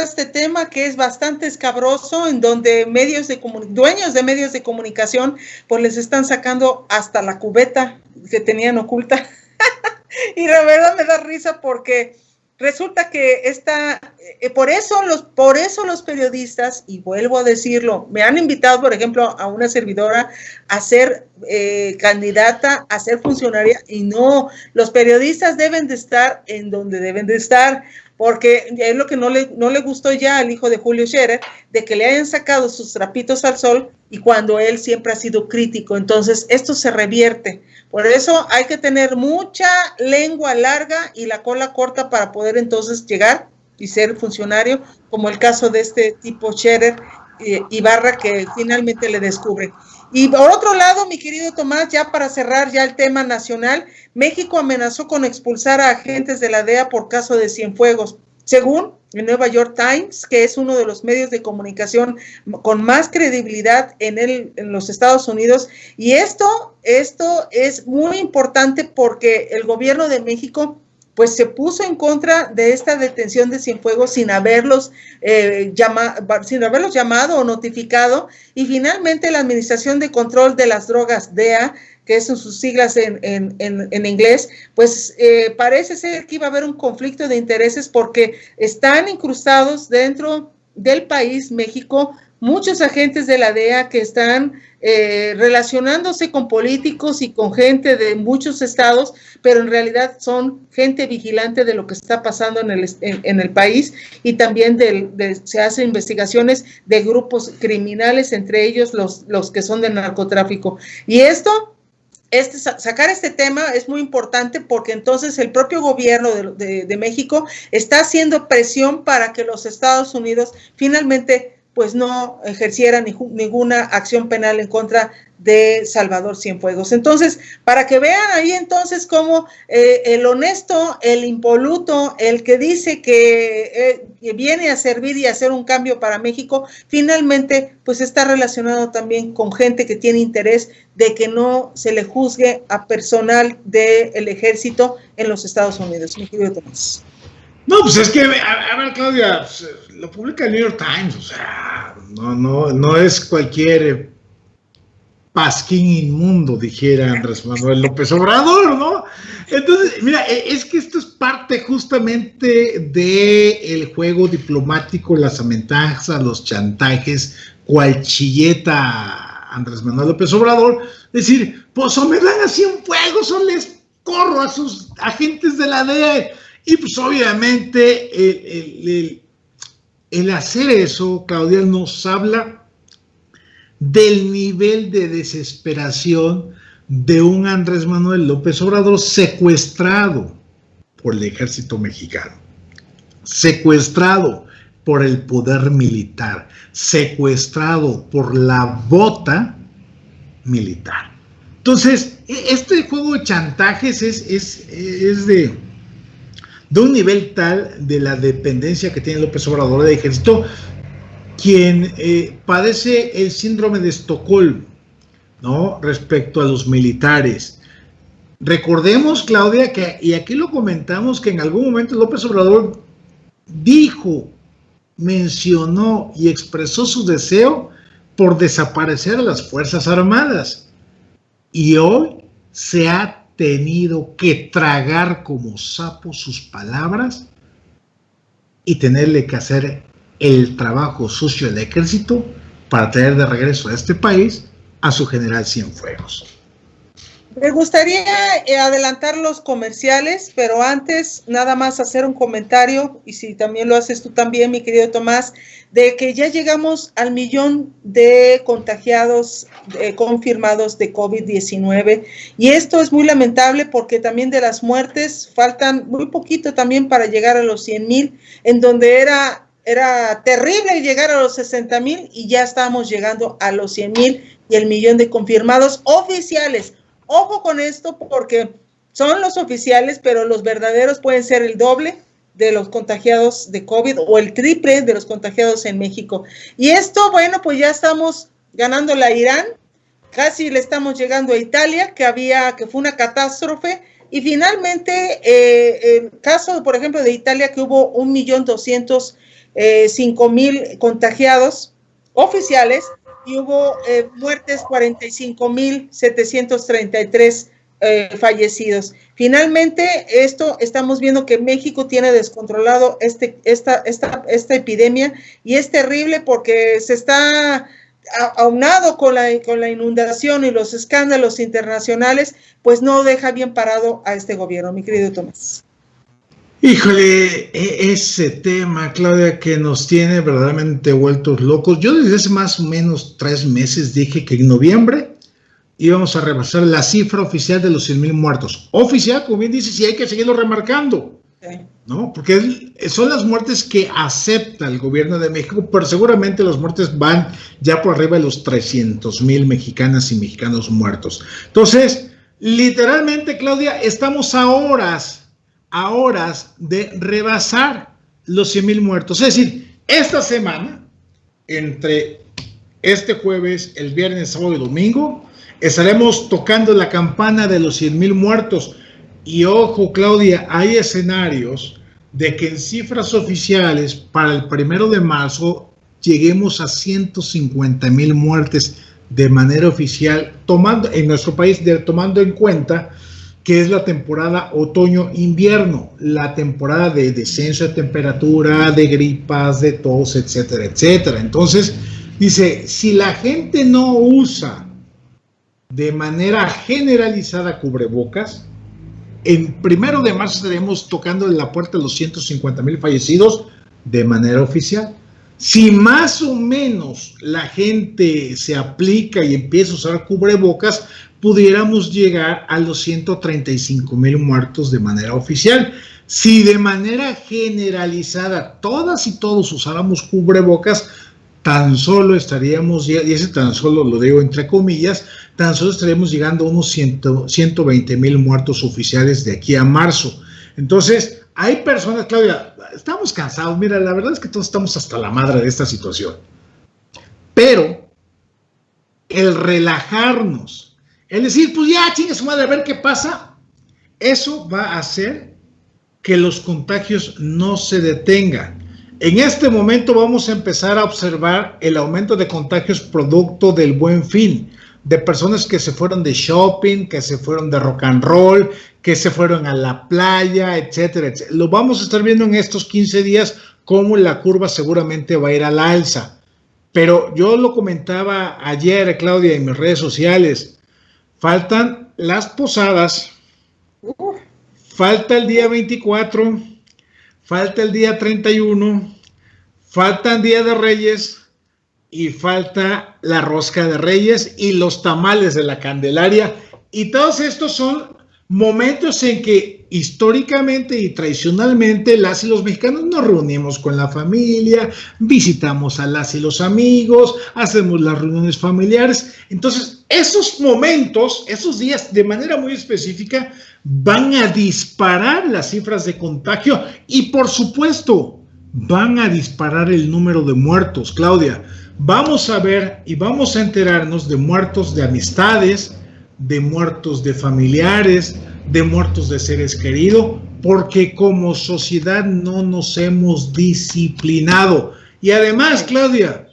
este tema que es bastante escabroso, en donde dueños de medios de comunicación pues les están sacando hasta la cubeta que tenían oculta. Y la verdad me da risa porque resulta que por eso los periodistas, y vuelvo a decirlo, me han invitado, por ejemplo, a una servidora a ser candidata, a ser funcionaria, y no, los periodistas deben de estar en donde deben de estar. porque es lo que no le gustó ya al hijo de Julio Scherer, de que le hayan sacado sus trapitos al sol y cuando él siempre ha sido crítico. Entonces, esto se revierte. Por eso hay que tener mucha lengua larga y la cola corta para poder entonces llegar y ser funcionario, como el caso de este tipo Scherer Ibarra, que finalmente le descubre. Y por otro lado, mi querido Tomás, ya para cerrar ya el tema nacional, México amenazó con expulsar a agentes de la DEA por caso de Cienfuegos. Según el New York Times, que es uno de los medios de comunicación con más credibilidad en los Estados Unidos, y esto es muy importante porque el gobierno de México pues se puso en contra de esta detención de Cienfuegos sin haberlos llamado o notificado, y finalmente la Administración de Control de las Drogas, DEA, que son sus siglas en inglés, pues parece ser que iba a haber un conflicto de intereses porque están incrustados dentro del país, México, muchos agentes de la DEA que están relacionándose con políticos y con gente de muchos estados, pero en realidad son gente vigilante de lo que está pasando en el país, y también se hacen investigaciones de grupos criminales, entre ellos los que son de narcotráfico. Y sacar este tema es muy importante porque entonces el propio gobierno de México está haciendo presión para que los Estados Unidos finalmente pues no ejercieran ninguna acción penal en contra de Salvador Cienfuegos. Entonces, para que vean ahí entonces cómo el honesto, el impoluto, el que dice que viene a servir y a hacer un cambio para México, finalmente pues está relacionado también con gente que tiene interés de que no se le juzgue a personal del ejército en los Estados Unidos. Mi querido Tomás. No, pues es que, a ver, Claudia, pues, lo publica el New York Times, o sea, no es cualquier pasquín inmundo, dijera Andrés Manuel López Obrador, ¿no? Entonces, mira, es que esto es parte justamente del juego diplomático, las amenazas, los chantajes, cual chilleta Andrés Manuel López Obrador, decir, pues o me dan a Cienfuegos o les corro a sus agentes de la DEA. Y pues obviamente el hacer eso, Claudia, nos habla del nivel de desesperación de un Andrés Manuel López Obrador secuestrado por el ejército mexicano, secuestrado por el poder militar, secuestrado por la bota militar. Entonces, este juego de chantajes es de un nivel tal de la dependencia que tiene López Obrador del ejército, quien padece el síndrome de Estocolmo, ¿no? Respecto a los militares. Recordemos, Claudia, y aquí lo comentamos, que en algún momento López Obrador mencionó y expresó su deseo por desaparecer a las Fuerzas Armadas. Y hoy se ha tenido que tragar como sapo sus palabras y tenerle que hacer el trabajo sucio del ejército para traer de regreso a este país a su general Cienfuegos. Me gustaría adelantar los comerciales, pero antes nada más hacer un comentario, y si también lo haces tú también, mi querido Tomás, de que ya llegamos al 1,000,000 de contagiados confirmados de COVID-19, y esto es muy lamentable porque también de las muertes faltan muy poquito también para llegar a los 100,000, en donde era terrible llegar a los 60,000 y ya estamos llegando a los 100,000 y el 1,000,000 de confirmados oficiales. Ojo con esto porque son los oficiales, pero los verdaderos pueden ser el doble de los contagiados de COVID o el triple de los contagiados en México. Y esto, bueno, pues ya estamos ganándole a Irán, casi le estamos llegando a Italia, que fue una catástrofe, y finalmente el caso, por ejemplo, de Italia, que hubo 1,205,000 contagiados oficiales, y hubo muertes 45,733 fallecidos. Finalmente, estamos viendo que México tiene descontrolado esta epidemia, y es terrible porque se está aunado con la inundación y los escándalos internacionales, pues no deja bien parado a este gobierno, mi querido Tomás. Híjole, ese tema, Claudia, que nos tiene verdaderamente vueltos locos. Yo desde hace más o menos 3 meses dije que en noviembre íbamos a rebasar la cifra oficial de los 100,000 muertos. Oficial, como bien dices, y hay que seguirlo remarcando, ¿no? Porque son las muertes que acepta el gobierno de México, pero seguramente las muertes van ya por arriba de los 300,000 mexicanas y mexicanos muertos. Entonces, literalmente, Claudia, estamos a horas de rebasar los 100,000 muertos. Es decir, esta semana, entre este jueves, el viernes, sábado y domingo, estaremos tocando la campana de los 100,000 muertos. Y ojo, Claudia, hay escenarios de que en cifras oficiales para el 1 de marzo lleguemos a 150,000 muertes de manera oficial, tomando en nuestro país, tomando en cuenta que es la temporada otoño-invierno, la temporada de descenso de temperatura, de gripas, de tos, etcétera, etcétera. Entonces, dice, si la gente no usa de manera generalizada cubrebocas, en 1 de marzo estaremos tocando en la puerta de los 150,000 fallecidos de manera oficial. Si más o menos la gente se aplica y empieza a usar cubrebocas, pudiéramos llegar a los 135,000 muertos de manera oficial. Si de manera generalizada todas y todos usáramos cubrebocas, tan solo estaríamos, y ese tan solo lo digo entre comillas, tan solo estaríamos llegando a unos 120,000 muertos oficiales de aquí a marzo. Entonces, hay personas, Claudia, estamos cansados, mira, la verdad es que todos estamos hasta la madre de esta situación, pero el relajarnos, el decir, pues ya, chingue su madre, a ver qué pasa, eso va a hacer que los contagios no se detengan. En este momento vamos a empezar a observar el aumento de contagios producto del Buen Fin, de personas que se fueron de shopping, que se fueron de rock and roll, que se fueron a la playa, etcétera, etcétera. Lo vamos a estar viendo en estos 15 días, cómo la curva seguramente va a ir a la alza. Pero yo lo comentaba ayer, Claudia, en mis redes sociales, faltan las posadas, falta el día 24, falta el día 31, faltan Día de Reyes y falta la rosca de Reyes y los tamales de la Candelaria. Y todos estos son momentos en que históricamente y tradicionalmente las y los mexicanos nos reunimos con la familia, visitamos a las y los amigos, hacemos las reuniones familiares. Entonces, esos momentos, esos días de manera muy específica van a disparar las cifras de contagio y, por supuesto, van a disparar el número de muertos. Claudia, vamos a ver y vamos a enterarnos de muertos de amistades, de muertos de familiares, de muertos de seres queridos, porque como sociedad no nos hemos disciplinado. Y además, Claudia,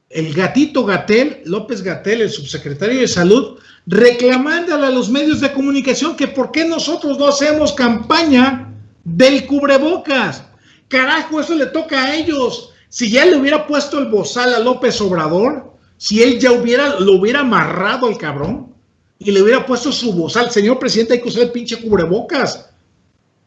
el gatito Gatell, López-Gatell, el subsecretario de Salud, reclamándole a los medios de comunicación que por qué nosotros no hacemos campaña del cubrebocas. Carajo, eso le toca a ellos. Si ya le hubiera puesto el bozal a López Obrador, si él ya lo hubiera amarrado al cabrón y le hubiera puesto su bozal, señor presidente, hay que usar el pinche cubrebocas.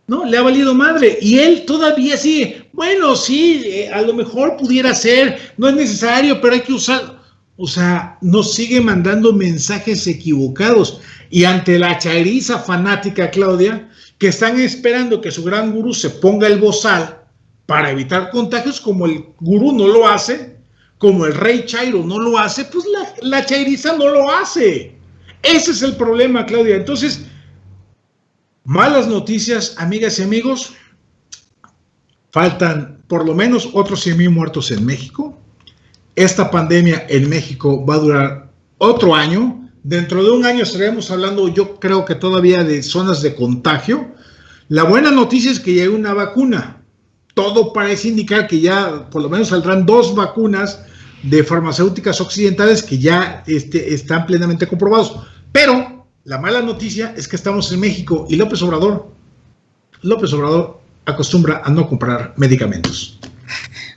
No, le ha valido madre. Y él todavía sigue, bueno, sí, a lo mejor pudiera ser, no es necesario, pero hay que usar. O sea, nos sigue mandando mensajes equivocados. Y ante la chairiza fanática, Claudia, que están esperando que su gran gurú se ponga el bozal para evitar contagios, como el gurú no lo hace, como el rey Chairo no lo hace, pues la chairiza no lo hace. Ese es el problema, Claudia. Entonces, malas noticias, amigas y amigos. Faltan por lo menos otros 100,000 muertos en México. Esta pandemia en México va a durar otro año. Dentro de un año estaremos hablando, yo creo que todavía, de zonas de contagio. La buena noticia es que ya hay una vacuna. Todo parece indicar que ya por lo menos saldrán 2 vacunas de farmacéuticas occidentales que ya están plenamente comprobados. Pero la mala noticia es que estamos en México y López Obrador acostumbra a no comprar medicamentos.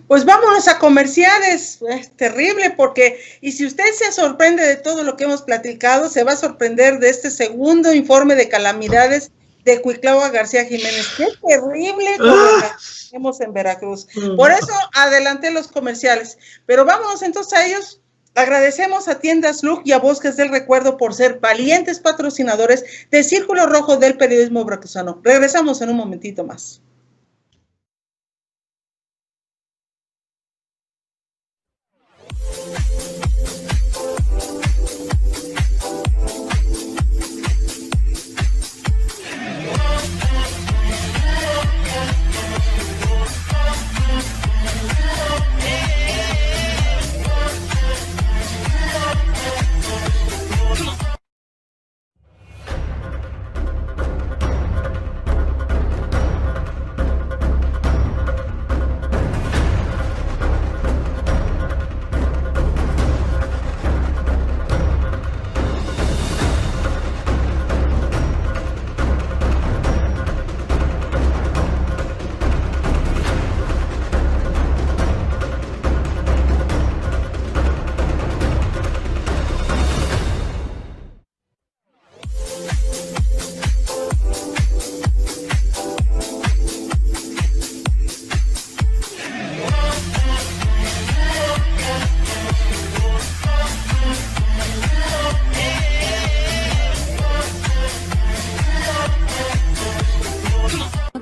Pues vámonos a comerciales. Es terrible porque, y si usted se sorprende de todo lo que hemos platicado, se va a sorprender de este segundo informe de calamidades de Cuitlahua García Jiménez. ¡Qué terrible gobernación tenemos en Veracruz! Por eso adelanté los comerciales. Pero vámonos entonces a ellos. Agradecemos a Tiendas Lug y a Bosques del Recuerdo por ser valientes patrocinadores de Círculo Rojo del periodismo veracruzano. Regresamos en un momentito más.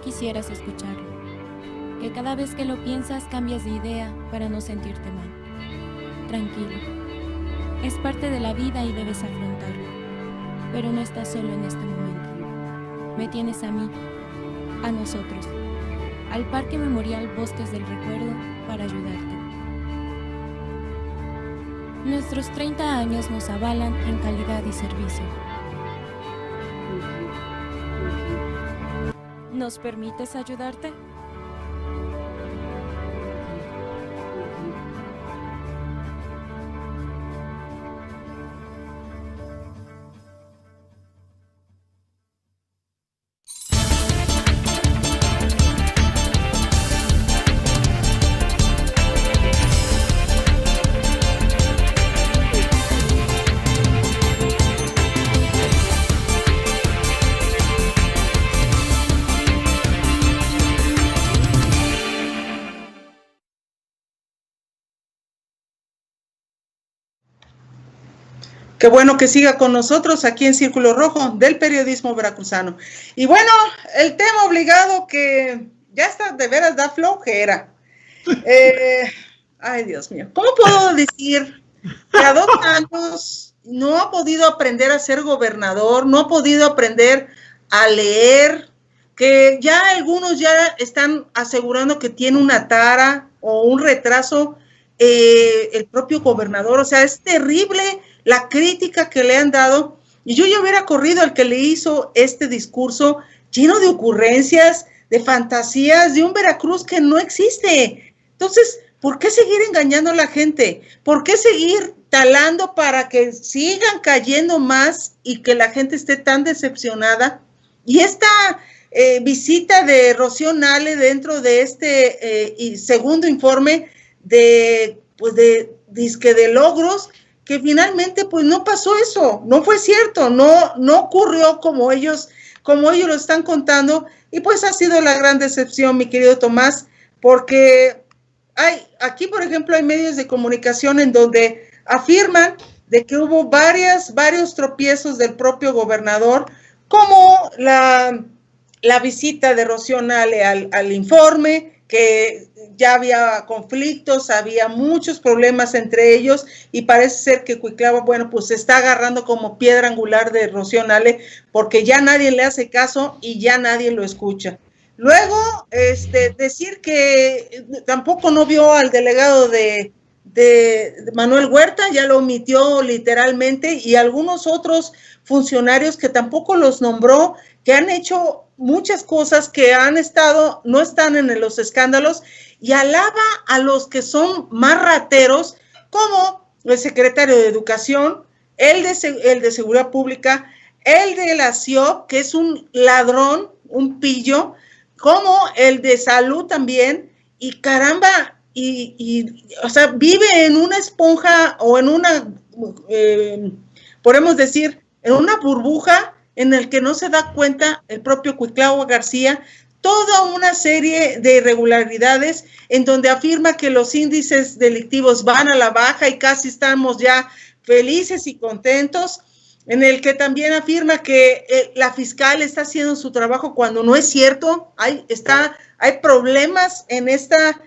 Quisieras escucharlo, que cada vez que lo piensas cambias de idea para no sentirte mal. Tranquilo, es parte de la vida y debes afrontarlo, pero no estás solo en este momento. Me tienes a mí, a nosotros, al Parque Memorial Bosques del Recuerdo para ayudarte. Nuestros 30 años nos avalan en calidad y servicio. ¿Nos permites ayudarte? Qué bueno que siga con nosotros aquí en Círculo Rojo del periodismo veracruzano. Y bueno, el tema obligado que ya está, de veras da flojera. Ay, Dios mío, ¿cómo puedo decir que a 2 años no ha podido aprender a ser gobernador, no ha podido aprender a leer, que ya algunos ya están asegurando que tiene una tara o un retraso el propio gobernador? O sea, es terrible la crítica que le han dado, y yo ya hubiera corrido al que le hizo este discurso lleno de ocurrencias, de fantasías, de un Veracruz que no existe. Entonces, ¿por qué seguir engañando a la gente? ¿Por qué seguir talando para que sigan cayendo más y que la gente esté tan decepcionada? Y esta visita de Rocío Nale dentro de este segundo informe de disque de logros, que finalmente pues no pasó eso, no fue cierto, no ocurrió como ellos lo están contando, y pues ha sido la gran decepción, mi querido Tomás, porque aquí por ejemplo hay medios de comunicación en donde afirman de que hubo varios tropiezos del propio gobernador, como la visita de Rocío Nale al informe, que ya había conflictos, había muchos problemas entre ellos, y parece ser que Cuitlahua, bueno, pues se está agarrando como piedra angular de Rocío Nale, porque ya nadie le hace caso y ya nadie lo escucha. Luego, decir que tampoco no vio al delegado de Manuel Huerta, ya lo omitió literalmente, y algunos otros funcionarios que tampoco los nombró, que han hecho muchas cosas, que no están en los escándalos, y alaba a los que son más rateros, como el secretario de Educación, el de Seguridad Pública, el de la CIOP, que es un ladrón, un pillo, como el de Salud también, y caramba, o sea, vive en una esponja o en una, podemos decir, en una burbuja en el que no se da cuenta el propio Cuitlahua García toda una serie de irregularidades en donde afirma que los índices delictivos van a la baja y casi estamos ya felices y contentos, en el que también afirma que la fiscal está haciendo su trabajo cuando no es cierto, hay problemas en esta,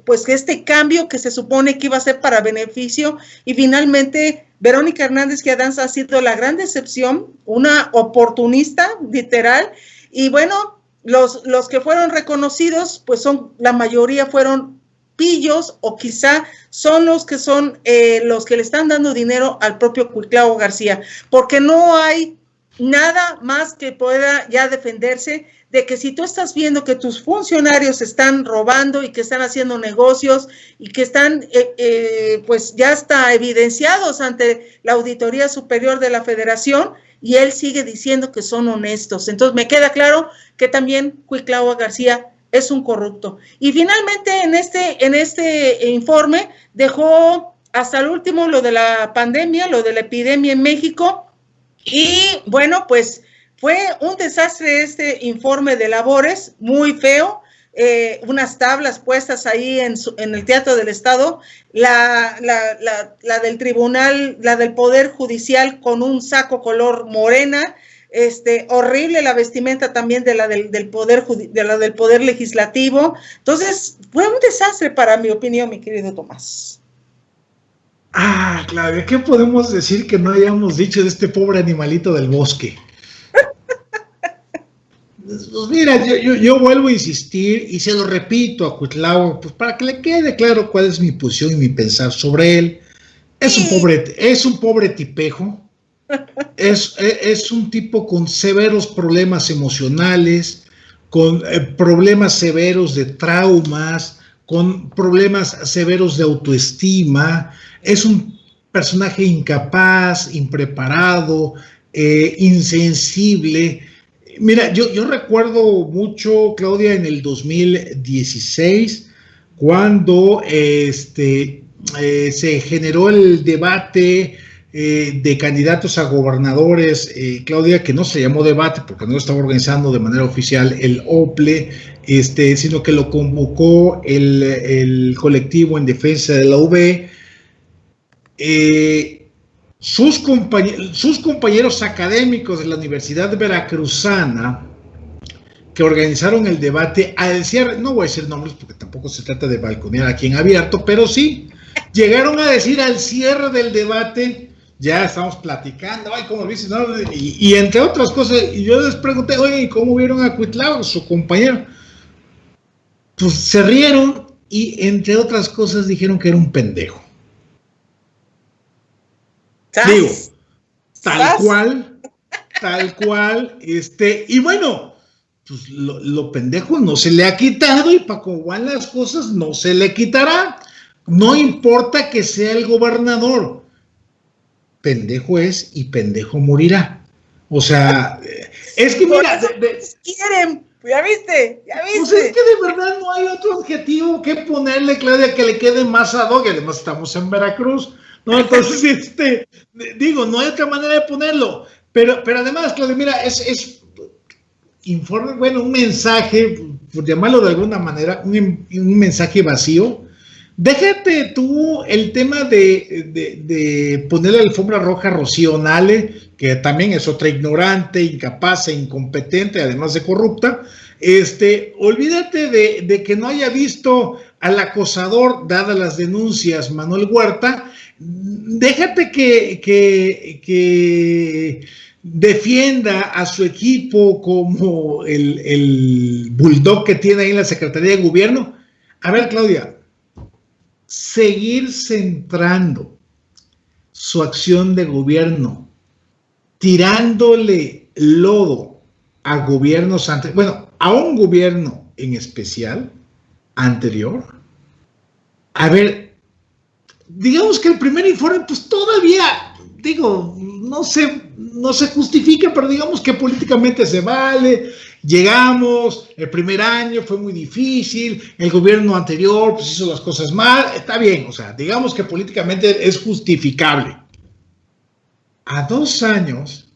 pues este cambio que se supone que iba a ser para beneficio, y finalmente Verónica Hernández Guiadans ha sido la gran decepción, una oportunista literal, y bueno, los que fueron reconocidos, pues la mayoría fueron pillos, o quizá son los que le están dando dinero al propio Cuitlahua García, porque no hay nada más que pueda ya defenderse de que si tú estás viendo que tus funcionarios están robando y que están haciendo negocios y que están pues ya está evidenciados ante la Auditoría Superior de la Federación, y él sigue diciendo que son honestos. Entonces me queda claro que también Cuitlahua García es un corrupto. Y finalmente en este informe dejó hasta el último lo de la pandemia, lo de la epidemia en México, y bueno, pues fue un desastre este informe de labores, muy feo, unas tablas puestas ahí en el Teatro del Estado, la del tribunal, la del Poder Judicial con un saco color morena, horrible la vestimenta también de la del Poder Legislativo. Entonces, fue un desastre para mi opinión, mi querido Tomás. Claudia, ¿qué podemos decir que no hayamos dicho de este pobre animalito del bosque? Pues mira, yo vuelvo a insistir y se lo repito a Cuitlahua, pues para que le quede claro cuál es mi posición y mi pensar sobre él. Es un pobre tipejo, es un tipo con severos problemas emocionales, con problemas severos de traumas, con problemas severos de autoestima. Es un personaje incapaz, impreparado, insensible. Mira, yo recuerdo mucho, Claudia, en el 2016, cuando se generó el debate de candidatos a gobernadores, Claudia, que no se llamó debate porque no lo estaba organizando de manera oficial el OPLE, sino que lo convocó el colectivo en defensa de la UB. Sus compañeros académicos de la Universidad Veracruzana, que organizaron el debate al cierre, no voy a decir nombres porque tampoco se trata de balconear aquí en abierto, pero sí, llegaron a decir al cierre del debate, ya estamos platicando, ay, ¿cómo lo viste? ¿No? Y entre otras cosas, y yo les pregunté, oye, ¿cómo vieron a Cuitlahua, su compañero? Pues se rieron y entre otras cosas dijeron que era un pendejo. Digo, tal cual, y bueno, pues lo pendejo no se le ha quitado y para cómo van las cosas no se le quitará, no importa que sea el gobernador, pendejo es y pendejo morirá, o sea, es que mira, quieren, ya viste, pues es que de verdad no hay otro adjetivo que ponerle, Claudia, que le quede más ad hoc, y además estamos en Veracruz, ¿no? Entonces, digo, no hay otra manera de ponerlo, pero además, Claudia, mira, es informe, bueno, un mensaje, por llamarlo de alguna manera, un mensaje vacío. Déjate tú el tema de ponerle la alfombra roja a Rocío Nale, que también es otra ignorante, incapaz e incompetente, además de corrupta. Olvídate de que no haya visto al acosador, dadas las denuncias, Manuel Huerta. Déjate que defienda a su equipo como el bulldog que tiene ahí en la Secretaría de Gobierno. A ver, Claudia, seguir centrando su acción de gobierno, tirándole lodo a gobiernos anteriores, bueno, a un gobierno en especial anterior. A ver, digamos que el primer informe, pues todavía, digo, no se justifica, pero digamos que políticamente se vale. Llegamos, el primer año fue muy difícil, el gobierno anterior pues hizo las cosas mal, está bien, o sea, digamos que políticamente es justificable. A 2 años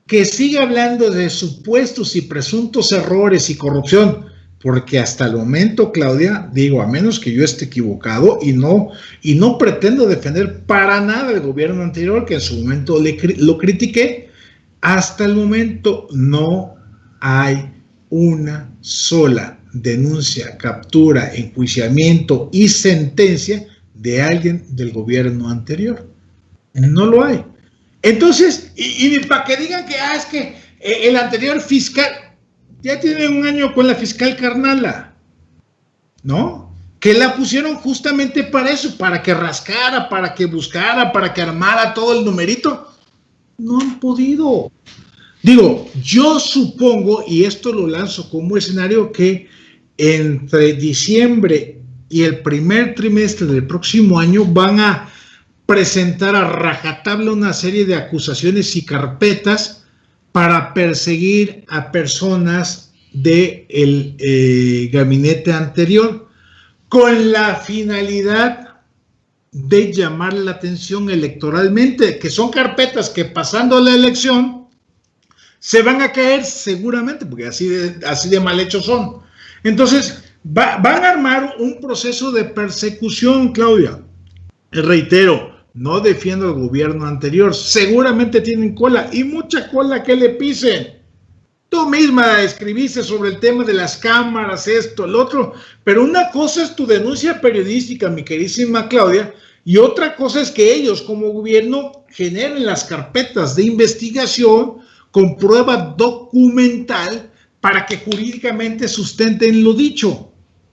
que sigue hablando de supuestos y presuntos errores y corrupción, porque hasta el momento, Claudia, digo, a menos que yo esté equivocado y no pretendo defender para nada el gobierno anterior, que en su momento lo critiqué, hasta el momento no hay una sola denuncia, captura, enjuiciamiento y sentencia de alguien del gobierno anterior. No lo hay. Entonces, y para que digan que, es que el anterior fiscal, ya tiene un año con la fiscal Carnala, ¿no? Que la pusieron justamente para eso, para que rascara, para que buscara, para que armara todo el numerito. No han podido. Digo, yo supongo, y esto lo lanzo como escenario, que entre diciembre y el primer trimestre del próximo año van a presentar a rajatabla una serie de acusaciones y carpetas para perseguir a personas del gabinete anterior, con la finalidad de llamar la atención electoralmente, que son carpetas que pasando la elección se van a caer seguramente, porque así de mal hechos son. Entonces, van a armar un proceso de persecución, Claudia. Reitero, no defiendo al gobierno anterior, seguramente tienen cola, y mucha cola que le pisen. Tú misma escribiste sobre el tema de las cámaras, esto, el otro, pero una cosa es tu denuncia periodística, mi queridísima Claudia, y otra cosa es que ellos como gobierno generen las carpetas de investigación con prueba documental para que jurídicamente sustenten lo dicho.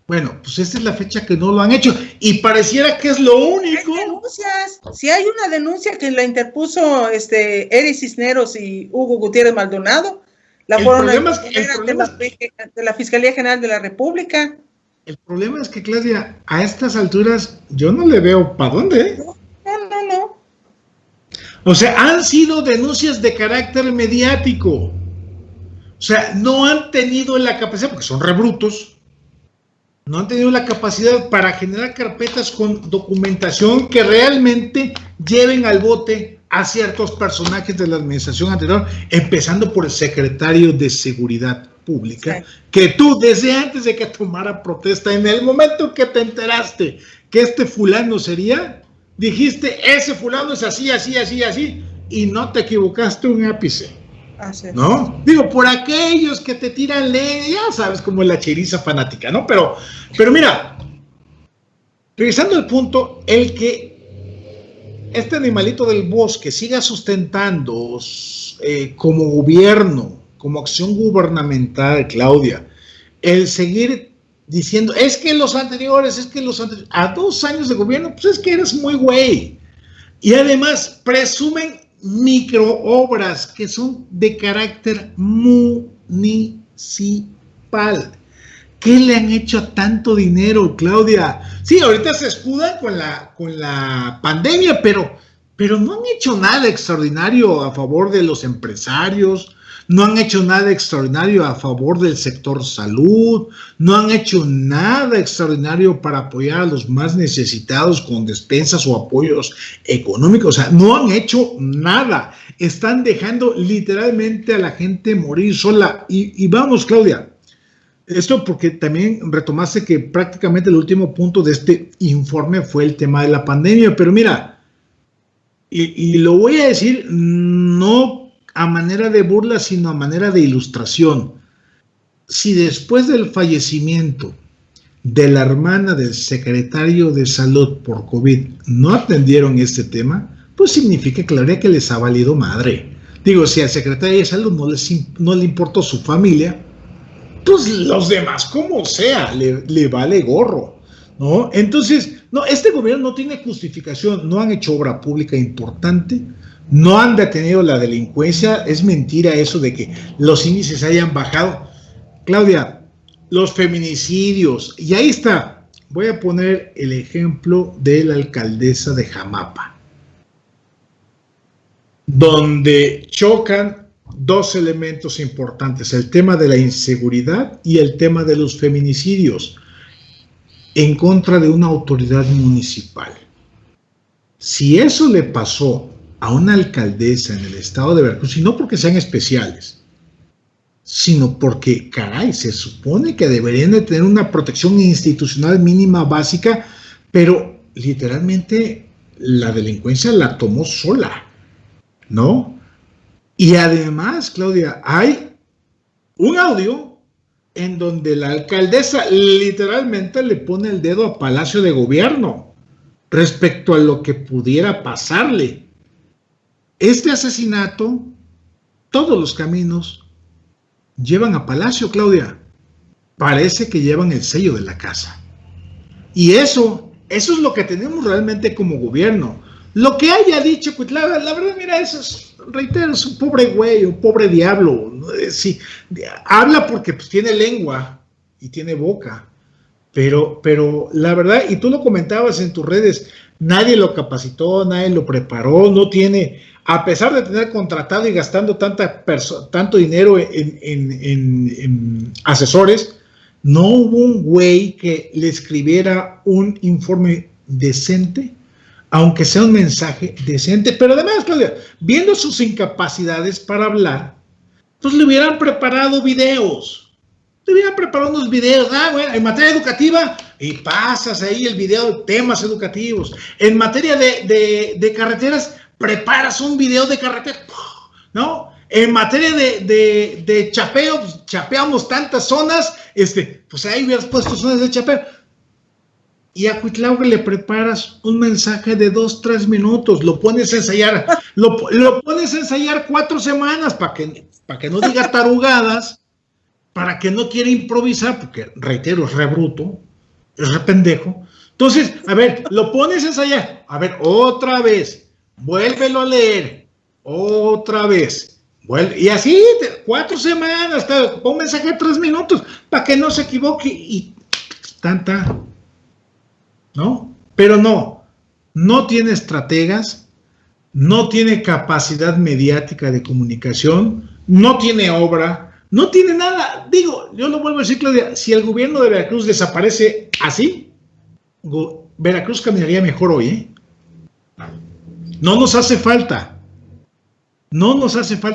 Bueno, pues esta es la fecha que no lo han hecho y pareciera que es lo único. Hay denuncias. Si hay una denuncia que la interpuso Eri Cisneros y Hugo Gutiérrez Maldonado, la fueron de la Fiscalía General de la República. El problema es que, Claudia, a estas alturas yo no le veo para dónde. No. O sea, han sido denuncias de carácter mediático. O sea, no han tenido la capacidad, porque son rebrutos, no han tenido la capacidad para generar carpetas con documentación que realmente lleven al bote a ciertos personajes de la administración anterior, empezando por el secretario de Seguridad Pública, sí, que tú desde antes de que tomara protesta, en el momento que te enteraste que este fulano sería, dijiste, ese fulano es así, y no te equivocaste un ápice. ¿No? Digo, por aquellos que te tiran ya sabes, como la chiriza fanática, ¿no? Pero mira, regresando al punto, el que este animalito del bosque siga sustentando como gobierno, como acción gubernamental, Claudia, el seguir diciendo, es que los anteriores, a 2 años de gobierno, pues es que eres muy güey. Y además presumen microobras que son de carácter municipal. ¿Qué le han hecho a tanto dinero, Claudia? Sí, ahorita se escudan con la pandemia, pero no han hecho nada extraordinario a favor de los empresarios, no han hecho nada extraordinario a favor del sector salud, no han hecho nada extraordinario para apoyar a los más necesitados con despensas o apoyos económicos. O sea, no han hecho nada. Están dejando literalmente a la gente morir sola. Y vamos, Claudia, esto porque también retomaste que prácticamente el último punto de este informe fue el tema de la pandemia, pero mira, y lo voy a decir no a manera de burla, sino a manera de ilustración. Si después del fallecimiento de la hermana del secretario de Salud por COVID no atendieron este tema, pues significa, Claudia, que les ha valido madre. Digo, si al secretario de Salud no le importó su familia, pues los demás, como sea, le vale gorro, ¿no? Entonces, no, este gobierno no tiene justificación, no han hecho obra pública importante, no han detenido la delincuencia, es mentira eso de que los índices hayan bajado. Claudia, los feminicidios, y ahí está, voy a poner el ejemplo de la alcaldesa de Jamapa, donde chocan 2 elementos importantes, el tema de la inseguridad y el tema de los feminicidios, en contra de una autoridad municipal. Si eso le pasó a una alcaldesa en el estado de Veracruz, y no porque sean especiales, sino porque, caray, se supone que deberían de tener una protección institucional mínima básica, pero literalmente la delincuencia la tomó sola, ¿no? Y además, Claudia, hay un audio en donde la alcaldesa literalmente le pone el dedo a Palacio de Gobierno respecto a lo que pudiera pasarle. Este asesinato, todos los caminos llevan a Palacio, Claudia. Parece que llevan el sello de la casa. Y eso es lo que tenemos realmente como gobierno. Lo que haya dicho Cuitlava, la verdad, mira, eso es, reitero, es un pobre güey, un pobre diablo. Sí, habla porque pues, tiene lengua y tiene boca. Pero la verdad, y tú lo comentabas en tus redes, nadie lo capacitó, nadie lo preparó, no tiene, a pesar de tener contratado y gastando tanto dinero en asesores, no hubo un güey que le escribiera un informe decente, aunque sea un mensaje decente. Pero además, Claudia, viendo sus incapacidades para hablar, pues le hubieran preparado videos. Le hubieran preparado unos videos, bueno, en materia educativa, y pasas ahí el video de temas educativos. En materia de carreteras, preparas un video de carretera, ¿no? En materia de chapeo, pues, chapeamos tantas zonas, pues ahí hubieras puesto zonas de chapeo. Y a Cuitlava le preparas un mensaje de 2-3 minutos, lo pones a ensayar, lo pones a ensayar 4 semanas para que no diga tarugadas, para que no quiera improvisar, porque reitero, es re bruto, es re pendejo. Entonces, a ver, lo pones a ensayar, a ver, otra vez, vuélvelo a leer, otra vez, y así 4 semanas, pon un mensaje de 3 minutos, para que no se equivoque, y tanta, ¿no? Pero no tiene estrategas, no tiene capacidad mediática de comunicación, no tiene obra, no tiene nada. Digo, yo lo vuelvo a decir, Claudia, si el gobierno de Veracruz desaparece así, Veracruz caminaría mejor hoy, ¿eh? No nos hace falta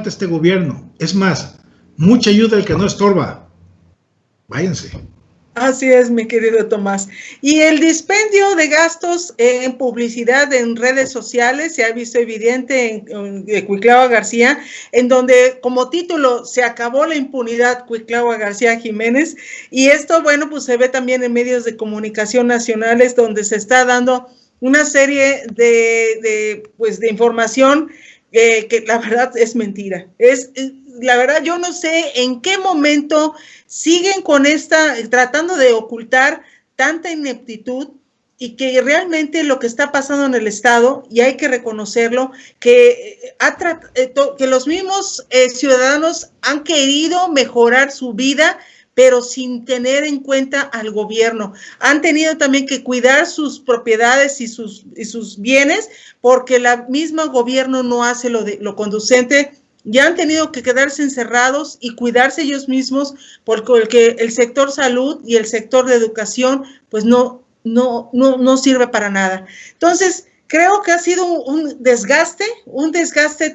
este gobierno. Es más, mucha ayuda al que no estorba. Váyanse. Así es, mi querido Tomás. Y el dispendio de gastos en publicidad en redes sociales se ha visto evidente en Cuitlava García, en donde como título se acabó la impunidad Cuitlava García Jiménez, y esto, bueno, pues se ve también en medios de comunicación nacionales, donde se está dando una serie de información que la verdad es mentira. La verdad, yo no sé en qué momento siguen con tratando de ocultar tanta ineptitud, y que realmente lo que está pasando en el Estado, y hay que reconocerlo, que los mismos ciudadanos han querido mejorar su vida, pero sin tener en cuenta al gobierno. Han tenido también que cuidar sus propiedades y sus bienes, porque el mismo gobierno no hace lo conducente. Ya han tenido que quedarse encerrados y cuidarse ellos mismos, porque el sector salud y el sector de educación pues no sirve para nada. Entonces, creo que ha sido un desgaste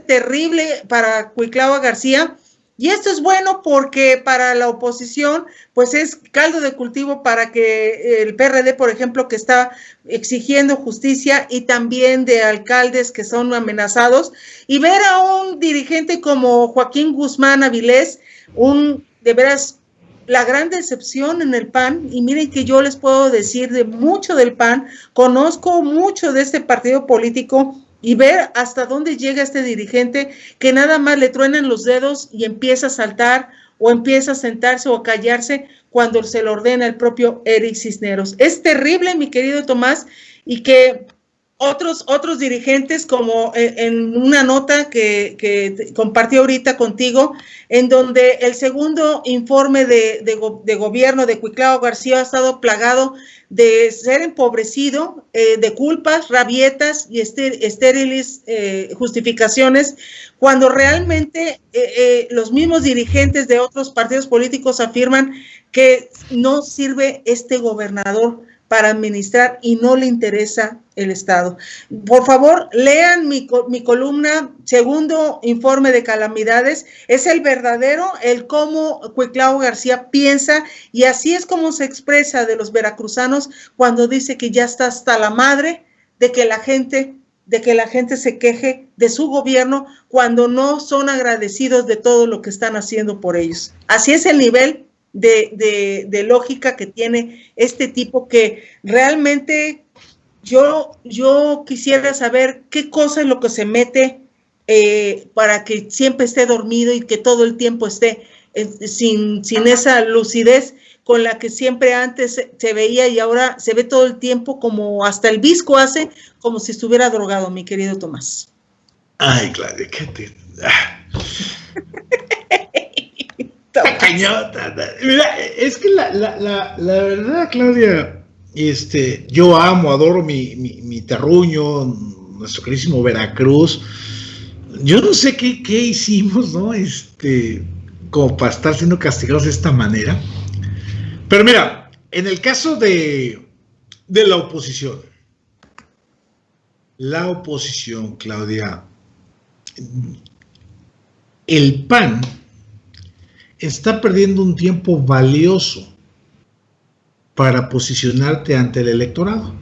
terrible para Cuitlava García, y esto es bueno porque para la oposición pues es caldo de cultivo para que el PRD, por ejemplo, que está exigiendo justicia, y también de alcaldes que son amenazados, y ver a un dirigente como Joaquín Guzmán Avilés, de veras la gran decepción en el PAN. Y miren que yo les puedo decir de mucho del PAN, conozco mucho de este partido político, y ver hasta dónde llega este dirigente, que nada más le truenan los dedos y empieza a saltar, o empieza a sentarse o a callarse cuando se lo ordena el propio Eric Cisneros. Es terrible, mi querido Tomás, y que otros dirigentes, como en una nota que compartí ahorita contigo, en donde el segundo informe de gobierno de Cuitlava García ha estado plagado de ser empobrecido, de culpas, rabietas y estériles justificaciones, cuando realmente los mismos dirigentes de otros partidos políticos afirman que no sirve este gobernador para administrar y no le interesa el Estado. Por favor, lean mi columna, segundo informe de calamidades, es el verdadero, el cómo Cuitlao García piensa, y así es como se expresa de los veracruzanos cuando dice que ya está hasta la madre de que la gente se queje de su gobierno cuando no son agradecidos de todo lo que están haciendo por ellos. Así es el nivel de lógica que tiene este tipo, que realmente yo quisiera saber qué cosa es lo que se mete para que siempre esté dormido y que todo el tiempo esté sin esa lucidez con la que siempre antes se veía, y ahora se ve todo el tiempo como hasta el visco hace, como si estuviera drogado, mi querido Tomás. Ay, Claudia, ¿qué te...? Cañota. Mira, es que la verdad, Claudia, yo amo, adoro mi terruño, nuestro queridísimo Veracruz. Yo no sé qué hicimos, ¿no? Como para estar siendo castigados de esta manera. Pero mira, en el caso de la oposición, Claudia, el PAN está perdiendo un tiempo valioso para posicionarte ante el electorado.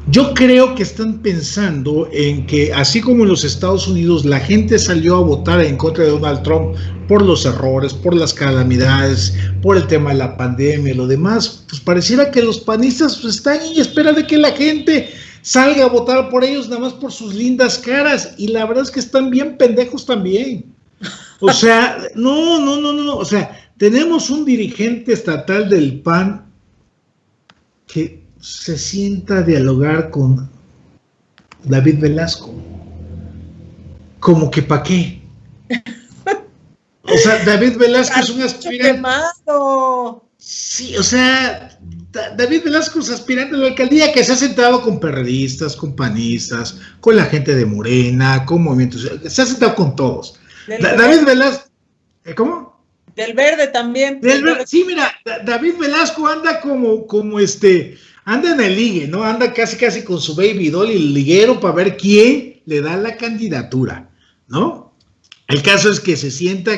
Yo creo que están pensando en que, así como en los Estados Unidos la gente salió a votar en contra de Donald Trump por los errores, por las calamidades, por el tema de la pandemia y lo demás, pues pareciera que los panistas pues están en espera de que la gente salga a votar por ellos nada más por sus lindas caras, y la verdad es que están bien pendejos también. O sea, no, o sea, tenemos un dirigente estatal del PAN que se sienta a dialogar con David Velasco. Como que ¿para qué? O sea, David Velasco es un aspirante. Sí, o sea, David Velasco es aspirante a la alcaldía que se ha sentado con perredistas, con panistas, con la gente de Morena, con movimientos, se ha sentado con todos. David Velasco, ¿cómo? Del Verde también. Sí, mira, David Velasco anda anda en el ligue, ¿no? Anda casi con su baby doll y el liguero para ver quién le da la candidatura, ¿no? El caso es que se sienta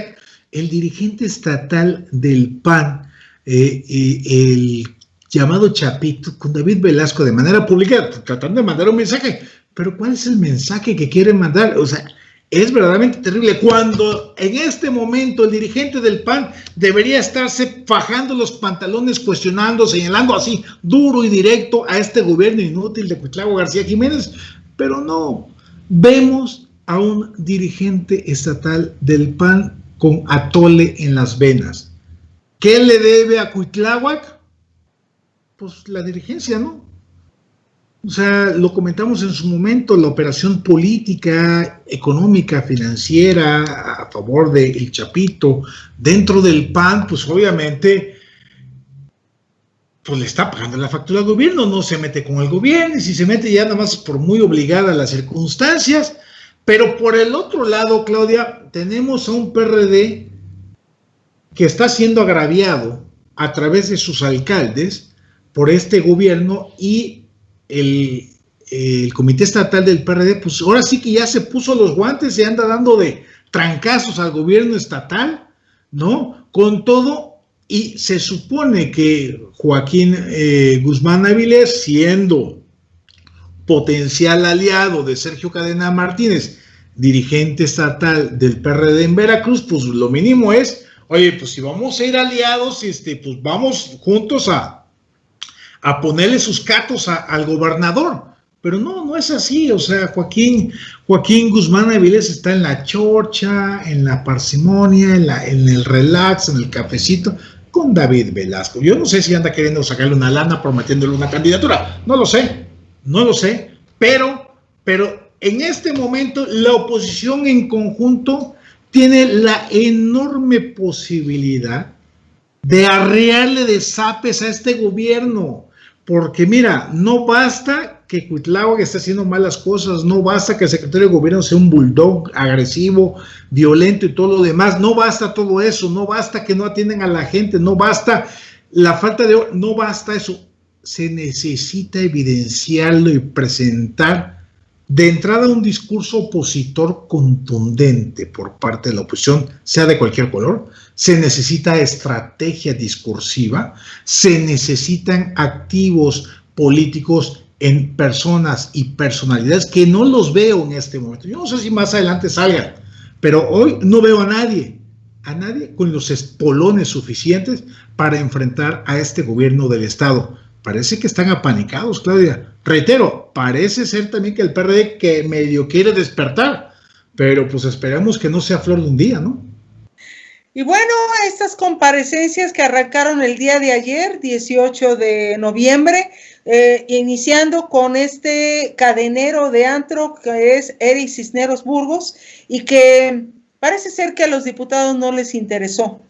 el dirigente estatal del PAN, el llamado Chapito, con David Velasco de manera pública, tratando de mandar un mensaje. Pero ¿cuál es el mensaje que quieren mandar? O sea, es verdaderamente terrible cuando en este momento el dirigente del PAN debería estarse fajando los pantalones, cuestionando, señalando así duro y directo a este gobierno inútil de Cuitlao García Jiménez, pero no, vemos a un dirigente estatal del PAN con atole en las venas. ¿Qué le debe a Cuitláhuac? Pues la dirigencia, ¿no? O sea, lo comentamos en su momento, la operación política, económica, financiera, a favor del Chapito, dentro del PAN, pues obviamente, pues le está pagando la factura al gobierno, no se mete con el gobierno, y si se mete ya nada más por muy obligada a las circunstancias. Pero por el otro lado, Claudia, tenemos a un PRD que está siendo agraviado a través de sus alcaldes por este gobierno, y el comité estatal del PRD, pues ahora sí que ya se puso los guantes y anda dando de trancazos al gobierno estatal, ¿no? Con todo, y se supone que Joaquín Guzmán Avilés, siendo potencial aliado de Sergio Cadena Martínez, dirigente estatal del PRD en Veracruz, pues lo mínimo es, oye, pues si vamos a ir aliados, pues vamos juntos a ponerle sus catos al gobernador. Pero no es así. O sea, Joaquín Guzmán Avilés está en la chorcha, en la parsimonia, en el relax, en el cafecito, con David Velasco. Yo no sé si anda queriendo sacarle una lana prometiéndole una candidatura. No lo sé, pero en este momento la oposición en conjunto tiene la enorme posibilidad de arrearle de zapes a este gobierno. Porque mira, no basta que Cuitláhuac esté haciendo malas cosas, no basta que el secretario de gobierno sea un bulldog agresivo, violento y todo lo demás, no basta todo eso, no basta que no atiendan a la gente, no basta la falta de... no basta eso. se necesita evidenciarlo y presentar de entrada un discurso opositor contundente por parte de la oposición, sea de cualquier color. Se necesita estrategia discursiva, se necesitan activos políticos en personas y personalidades que no los veo en este momento. Yo no sé si más adelante salgan, pero hoy no veo a nadie con los espolones suficientes para enfrentar a este gobierno del Estado. Parece que están apanicados, Claudia. Reitero, parece ser también que el PRD que medio quiere despertar, pero pues esperamos que no sea flor de un día, ¿no? Y bueno, estas comparecencias que arrancaron el día de ayer, 18 de noviembre, iniciando con este cadenero de antro que es Eric Cisneros Burgos, y que parece ser que a los diputados no les interesó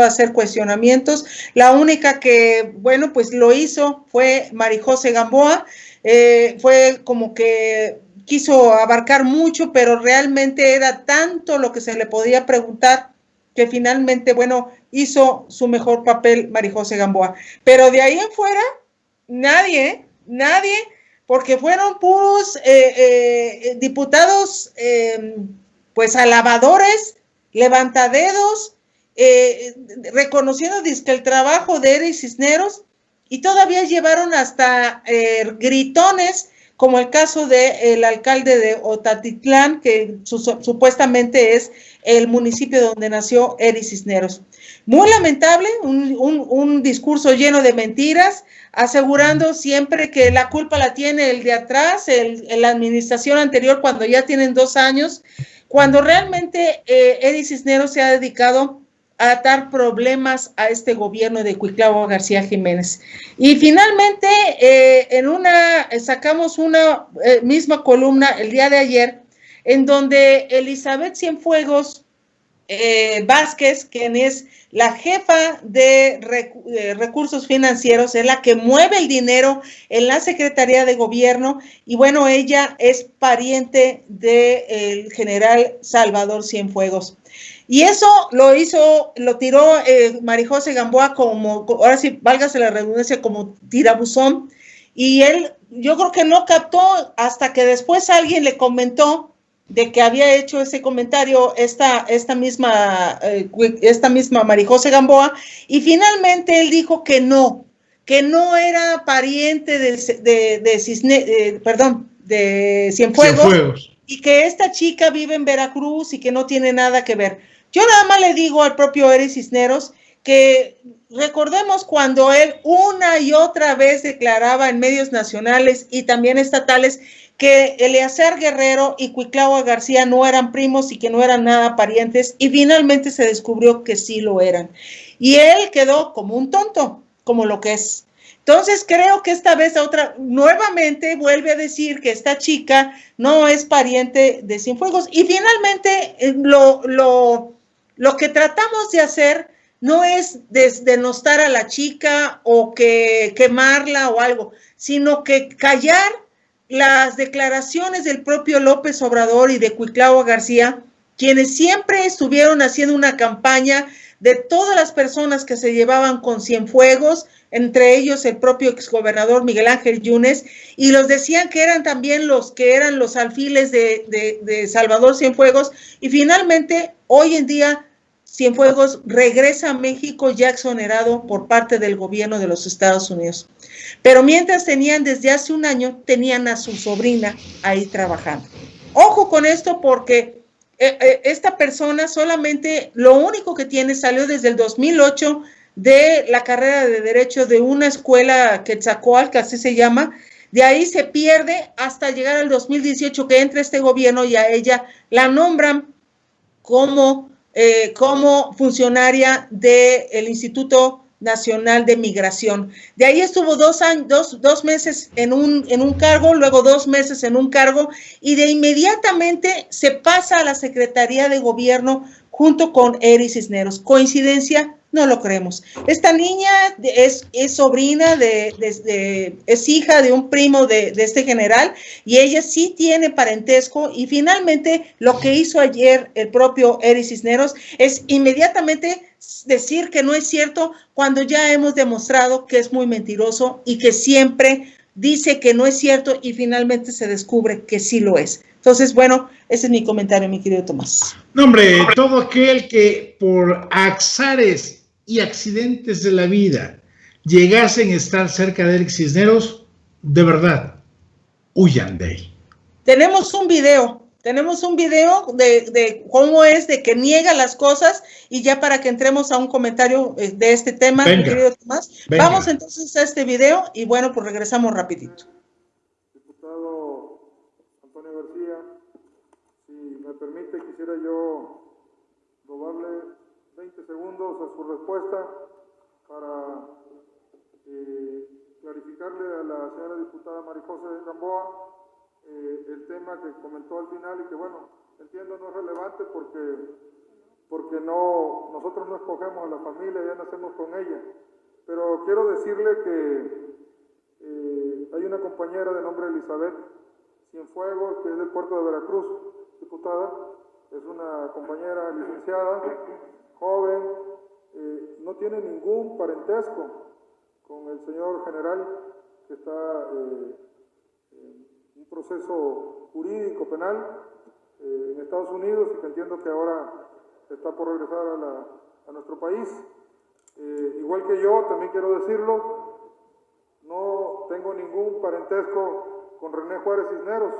hacer cuestionamientos. La única que, bueno, pues lo hizo fue Marijose Gamboa. Fue como que quiso abarcar mucho, pero realmente era tanto lo que se le podía preguntar que finalmente, bueno, hizo su mejor papel Marijose Gamboa. Pero de ahí en fuera, nadie, porque fueron puros diputados, pues alabadores, levantadedos, reconociendo que el trabajo de Eric Cisneros, y todavía llevaron hasta gritones, como el caso del alcalde de Otatitlán, que supuestamente es el municipio donde nació Eric Cisneros. Muy lamentable, un discurso lleno de mentiras, asegurando siempre que la culpa la tiene el de atrás, la administración anterior, cuando ya tienen 2 años, cuando realmente Eric Cisneros se ha dedicado a dar problemas a este gobierno de Cuitlahua García Jiménez. Y finalmente, sacamos una misma columna el día de ayer, en donde Elizabeth Cienfuegos Vázquez, quien es la jefa de recursos financieros, es la que mueve el dinero en la Secretaría de Gobierno, y bueno, ella es pariente del general Salvador Cienfuegos. Y eso lo tiró Marijose Gamboa como, ahora sí, válgase la redundancia, como tirabuzón, y él, yo creo que no captó hasta que después alguien le comentó de que había hecho ese comentario esta misma Marijose Gamboa, y finalmente él dijo que no era pariente de Cienfuegos, y que esta chica vive en Veracruz y que no tiene nada que ver. Yo nada más le digo al propio Eric Cisneros que recordemos cuando él una y otra vez declaraba en medios nacionales y también estatales que Eleazar Guerrero y Cuitlahua García no eran primos y que no eran nada parientes, y finalmente se descubrió que sí lo eran. Y él quedó como un tonto, como lo que es. Entonces creo que esta vez nuevamente vuelve a decir que esta chica no es pariente de Cienfuegos, y finalmente lo que tratamos de hacer no es denostar a la chica o que quemarla o algo, sino que callar las declaraciones del propio López Obrador y de Cuitlahua García, quienes siempre estuvieron haciendo una campaña de todas las personas que se llevaban con Cienfuegos, entre ellos el propio exgobernador Miguel Ángel Yunes, y los decían que eran también los alfiles de Salvador Cienfuegos, y finalmente hoy en día Cienfuegos regresa a México ya exonerado por parte del gobierno de los Estados Unidos. Pero mientras desde hace un año, tenían a su sobrina ahí trabajando. Ojo con esto, porque esta persona solamente lo único que tiene, salió desde el 2008 de la carrera de Derecho de una escuela Quetzalcóatl, que así se llama. De ahí se pierde hasta llegar al 2018, que entra este gobierno y a ella la nombran como funcionaria del Instituto Nacional de Migración. De ahí estuvo 2 meses en un cargo, luego 2 meses en un cargo, y de inmediatamente se pasa a la Secretaría de Gobierno junto con Eric Cisneros. ¿Coincidencia? No lo creemos. Esta niña es sobrina es hija de un primo de este general, y ella sí tiene parentesco, y finalmente lo que hizo ayer el propio Eric Cisneros es inmediatamente decir que no es cierto cuando ya hemos demostrado que es muy mentiroso y que siempre dice que no es cierto y finalmente se descubre que sí lo es? Entonces, bueno, ese es mi comentario, mi querido Tomás. No, hombre, todo aquel que por azares y accidentes de la vida llegasen a estar cerca de Eric Cisneros, de verdad, huyan de él. Tenemos un video de cómo es, de que niega las cosas, y ya para que entremos a un comentario de este tema, mi querido Tomás, vamos entonces a este video y bueno, pues regresamos rapidito. Diputado Antonio García, si me permite, quisiera yo robarle 20 segundos a su respuesta para clarificarle a la señora diputada María José Gamboa el tema que comentó al final y que, bueno, entiendo no es relevante porque no, nosotros no escogemos a la familia, ya nacemos con ella, pero quiero decirle que hay una compañera de nombre Elizabeth Cienfuegos, que es del puerto de Veracruz, diputada, es una compañera licenciada, joven, no tiene ningún parentesco con el señor general que está un proceso jurídico penal en Estados Unidos y que entiendo que ahora está por regresar a nuestro país. Igual que yo, también quiero decirlo, no tengo ningún parentesco con René Juárez Cisneros,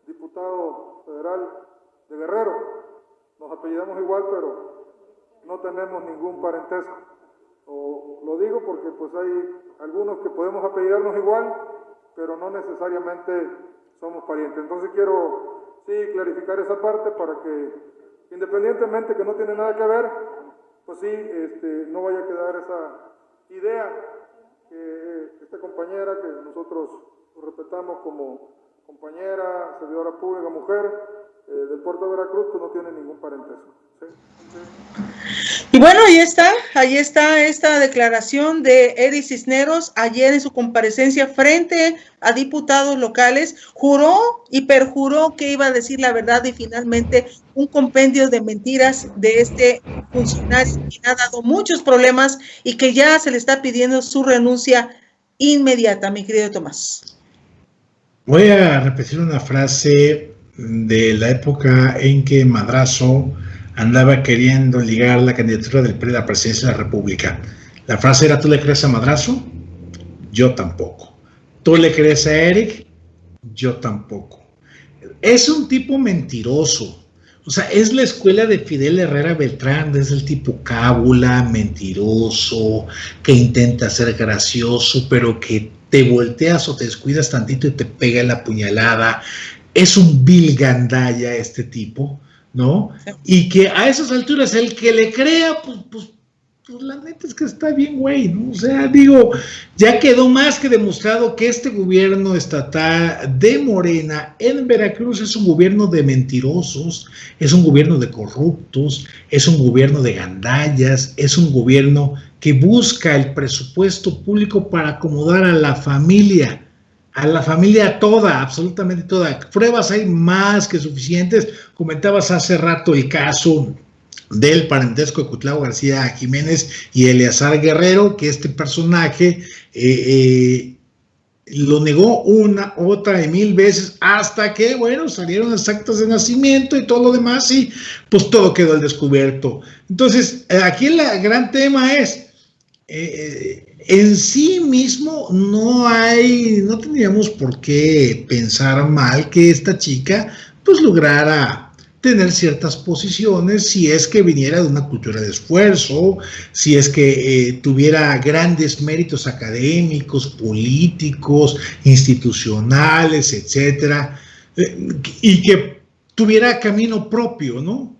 diputado federal de Guerrero. Nos apellidamos igual, pero no tenemos ningún parentesco. Lo digo porque pues hay algunos que podemos apellidarnos igual, pero no necesariamente somos parientes. Entonces quiero, sí, clarificar esa parte para que, independientemente que no tiene nada que ver, pues sí, no vaya a quedar esa idea que esta compañera, que nosotros respetamos como compañera, servidora pública, mujer, del puerto de Veracruz, pues no tiene ningún parentesco. ¿Sí? Y bueno, ahí está esta declaración de Eric Cisneros ayer en su comparecencia frente a diputados locales. Juró y perjuró que iba a decir la verdad y finalmente un compendio de mentiras de este funcionario que ha dado muchos problemas y que ya se le está pidiendo su renuncia inmediata, mi querido Tomás. Voy a repetir una frase de la época en que Madrazo andaba queriendo ligar la candidatura del PRI a la presidencia de la República. La frase era: ¿tú le crees a Madrazo? Yo tampoco. ¿Tú le crees a Eric? Yo tampoco. Es un tipo mentiroso. O sea, es la escuela de Fidel Herrera Beltrán, es el tipo cábula, mentiroso, que intenta ser gracioso, pero que te volteas o te descuidas tantito y te pega la puñalada. Es un vil gandalla este tipo, ¿no? Y que a esas alturas el que le crea, pues la neta es que está bien, güey, ¿no? O sea, digo, ya quedó más que demostrado que este gobierno estatal de Morena en Veracruz es un gobierno de mentirosos, es un gobierno de corruptos, es un gobierno de gandallas, es un gobierno que busca el presupuesto público para acomodar a la familia toda, absolutamente toda. Pruebas hay más que suficientes. Comentabas hace rato el caso del parentesco de Cuitlao García Jiménez y Eleazar Guerrero, que este personaje lo negó una, otra y mil veces, hasta que, bueno, salieron las actas de nacimiento y todo lo demás, y pues todo quedó al descubierto. Entonces, aquí el gran tema es, en sí mismo no tendríamos por qué pensar mal que esta chica pues lograra tener ciertas posiciones si es que viniera de una cultura de esfuerzo, si es que tuviera grandes méritos académicos, políticos, institucionales, etcétera, y que tuviera camino propio, ¿no?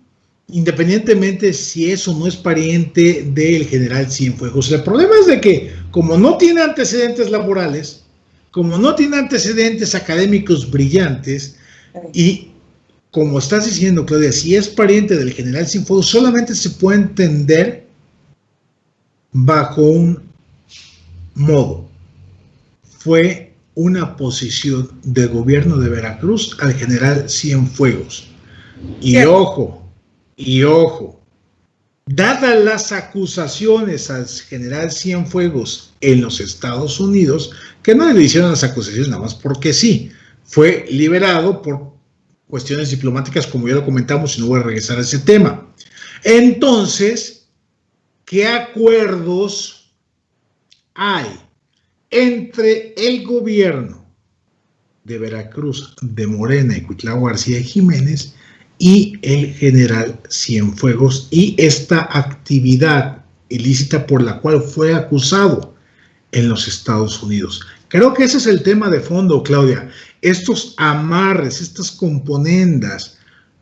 Independientemente si eso no es pariente del general Cienfuegos. El problema es de que, como no tiene antecedentes laborales, como no tiene antecedentes académicos brillantes, y como estás diciendo, Claudia, si es pariente del general Cienfuegos, solamente se puede entender bajo un modo. Fue una posición del gobierno de Veracruz al general Cienfuegos. Y ojo, dadas las acusaciones al general Cienfuegos en los Estados Unidos, que no le hicieron las acusaciones nada más porque sí, fue liberado por cuestiones diplomáticas, como ya lo comentamos, y no voy a regresar a ese tema. Entonces, ¿qué acuerdos hay entre el gobierno de Veracruz, de Morena y Cuitlavo García Jiménez y el general Cienfuegos y esta actividad ilícita por la cual fue acusado en los Estados Unidos? Creo que ese es el tema de fondo, Claudia. Estos amarres, estas componendas,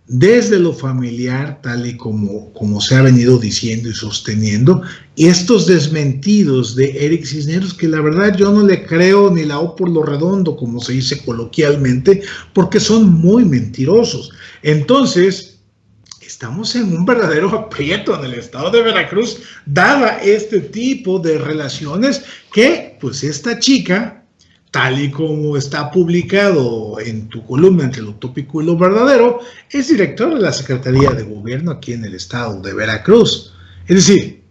desde lo familiar, tal y como se ha venido diciendo y sosteniendo, y estos desmentidos de Eric Cisneros, que la verdad yo no le creo ni la O por lo redondo, como se dice coloquialmente, porque son muy mentirosos. Entonces, estamos en un verdadero aprieto en el estado de Veracruz, dada este tipo de relaciones que, pues, esta chica, tal y como está publicado en tu columna Entre lo utópico y lo verdadero, es director de la Secretaría de Gobierno aquí en el estado de Veracruz. Es decir,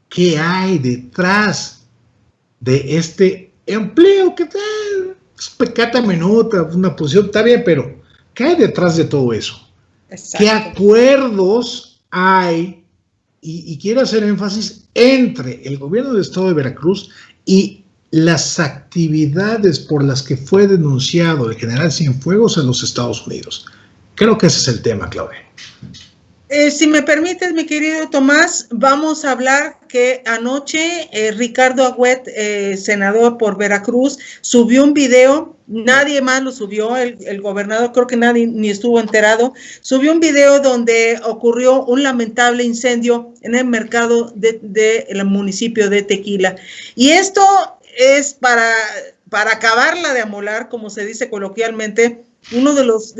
¿qué hay detrás de este empleo? ¿Qué tal? Es pecata minuta, una posición, está bien, pero ¿qué hay detrás de todo eso? Exacto. ¿Qué acuerdos hay? Y quiero hacer énfasis entre el gobierno del estado de Veracruz y las actividades por las que fue denunciado el general Cienfuegos en los Estados Unidos. Creo que ese es el tema, Claudia. Si me permites, mi querido Tomás, vamos a hablar que anoche Ricardo Agüet, senador por Veracruz, subió un video, nadie más lo subió, el gobernador creo que nadie ni estuvo enterado, subió un video donde ocurrió un lamentable incendio en el mercado del municipio de Tequila. Y esto es para acabarla de amolar, como se dice coloquialmente, uno de los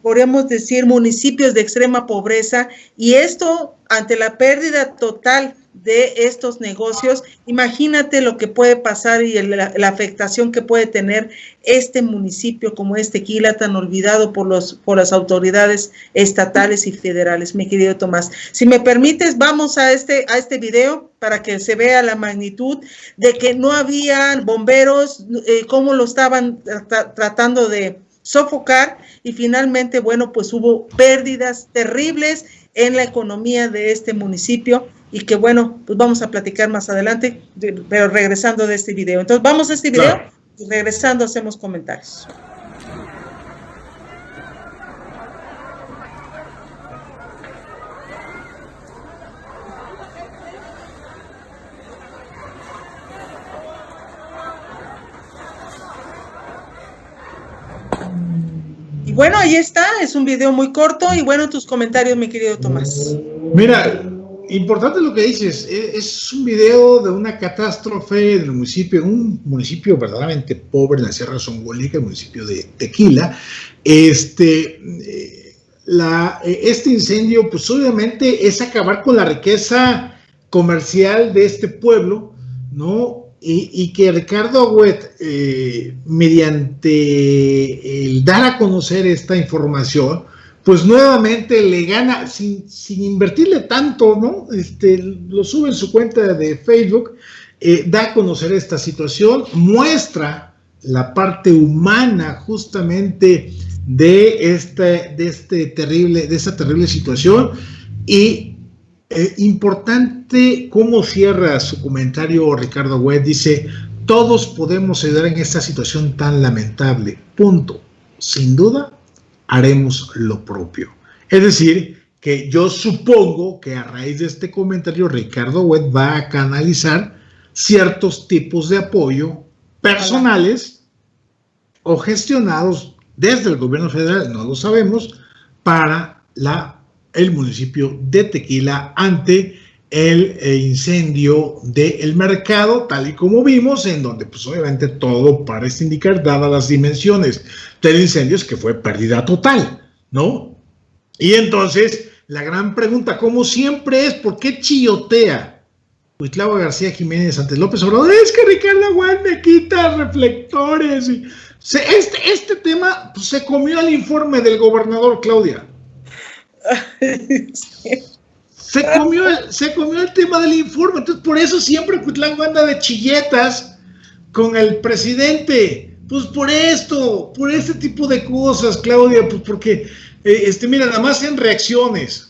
podríamos decir, municipios de extrema pobreza, y esto ante la pérdida total de estos negocios, imagínate lo que puede pasar y la afectación que puede tener este municipio como es Tequila, tan olvidado por las autoridades estatales y federales, mi querido Tomás. Si me permites, vamos a este video para que se vea la magnitud de que no había bomberos, cómo lo estaban tratando de sofocar, y finalmente, bueno, pues hubo pérdidas terribles en la economía de este municipio, y que bueno, pues vamos a platicar más adelante, pero regresando de este video. Entonces vamos a este video, claro, y regresando hacemos comentarios. Y bueno, ahí está, es un video muy corto, y bueno, tus comentarios, mi querido Tomás. Mira, importante lo que dices, es un video de una catástrofe en el municipio, un municipio verdaderamente pobre en la Sierra Zongolica, el municipio de Tequila. Este incendio, pues obviamente es acabar con la riqueza comercial de este pueblo, ¿no? Y que Ricardo Agüet, mediante el dar a conocer esta información, pues nuevamente le gana, sin invertirle tanto, ¿no? Lo sube en su cuenta de Facebook, da a conocer esta situación, muestra la parte humana justamente de esta terrible situación. Y importante cómo cierra su comentario Ricardo Agüet, dice: todos podemos ayudar en esta situación tan lamentable, punto. Sin duda haremos lo propio. Es decir, que yo supongo que a raíz de este comentario Ricardo Agüet va a canalizar ciertos tipos de apoyo personales o gestionados desde el gobierno federal, no lo sabemos, para el municipio de Tequila ante el incendio del mercado, tal y como vimos, en donde pues obviamente todo parece indicar, dadas las dimensiones del incendio, es que fue pérdida total, ¿no? Y entonces la gran pregunta, como siempre, es ¿por qué chillotea Cuitlavo García Jiménez ante López Obrador? Es que Ricardo Agüet me quita reflectores. Este tema pues, se comió al informe del gobernador, Claudia. Sí. se comió el tema del informe. Entonces, por eso siempre Cuitláhuac anda de chilletas con el presidente. Pues por esto, por este tipo de cosas, Claudia, pues porque, mira, nada más en reacciones.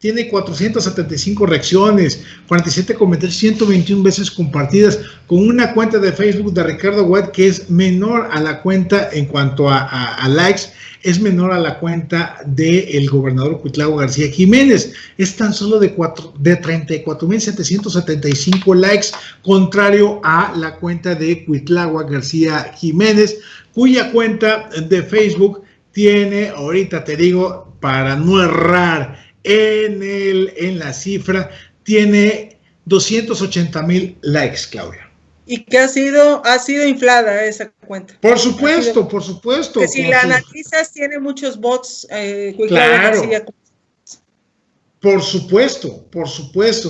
Tiene 475 reacciones, 47 comentarios, 121 veces compartidas, con una cuenta de Facebook de Ricardo White que es menor a la cuenta en cuanto a likes, es menor a la cuenta del gobernador Cuitláhuac García Jiménez. Es tan solo de 34,775 likes, contrario a la cuenta de Cuitláhuac García Jiménez, cuya cuenta de Facebook tiene, ahorita te digo, para no errar, en la cifra, tiene 280,000 likes, Claudia. Y que ha sido inflada esa cuenta. Por supuesto, por supuesto. Que si la analizas, tiene muchos bots. Claro. Por supuesto,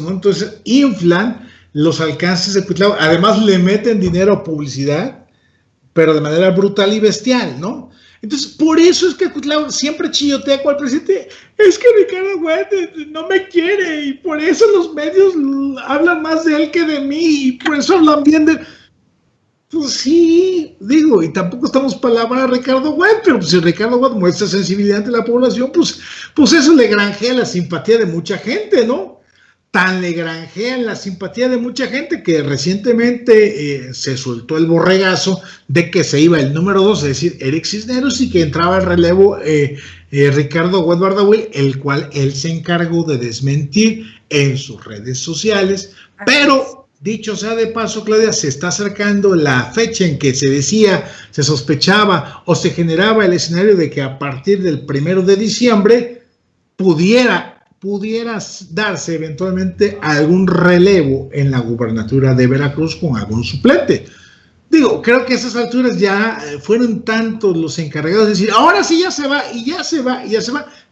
¿no? Entonces, inflan los alcances de Cuitláhuac. Además, le meten dinero a publicidad, pero de manera brutal y bestial, ¿no? Entonces, por eso es que Cuitláhuac siempre chillotea con el presidente. Es que Ricardo White no me quiere y por eso los medios hablan más de él que de mí y por eso hablan bien de... Pues sí, digo, y tampoco estamos para alabar a Ricardo White, pero pues si Ricardo White muestra sensibilidad ante la población, pues eso le granjea la simpatía de mucha gente, ¿no? Tan le granjean la simpatía de mucha gente que recientemente se soltó el borregazo de que se iba el número 2, es decir, Eric Cisneros, y que entraba el relevo Ricardo White Bardawil, el cual él se encargó de desmentir en sus redes sociales. Pero, dicho sea de paso, Claudia, se está acercando la fecha en que se decía, se sospechaba o se generaba el escenario de que a partir del 1 de diciembre pudiera darse eventualmente algún relevo en la gubernatura de Veracruz con algún suplente. Digo, creo que a esas alturas ya fueron tantos los encargados de decir, ahora sí ya se va,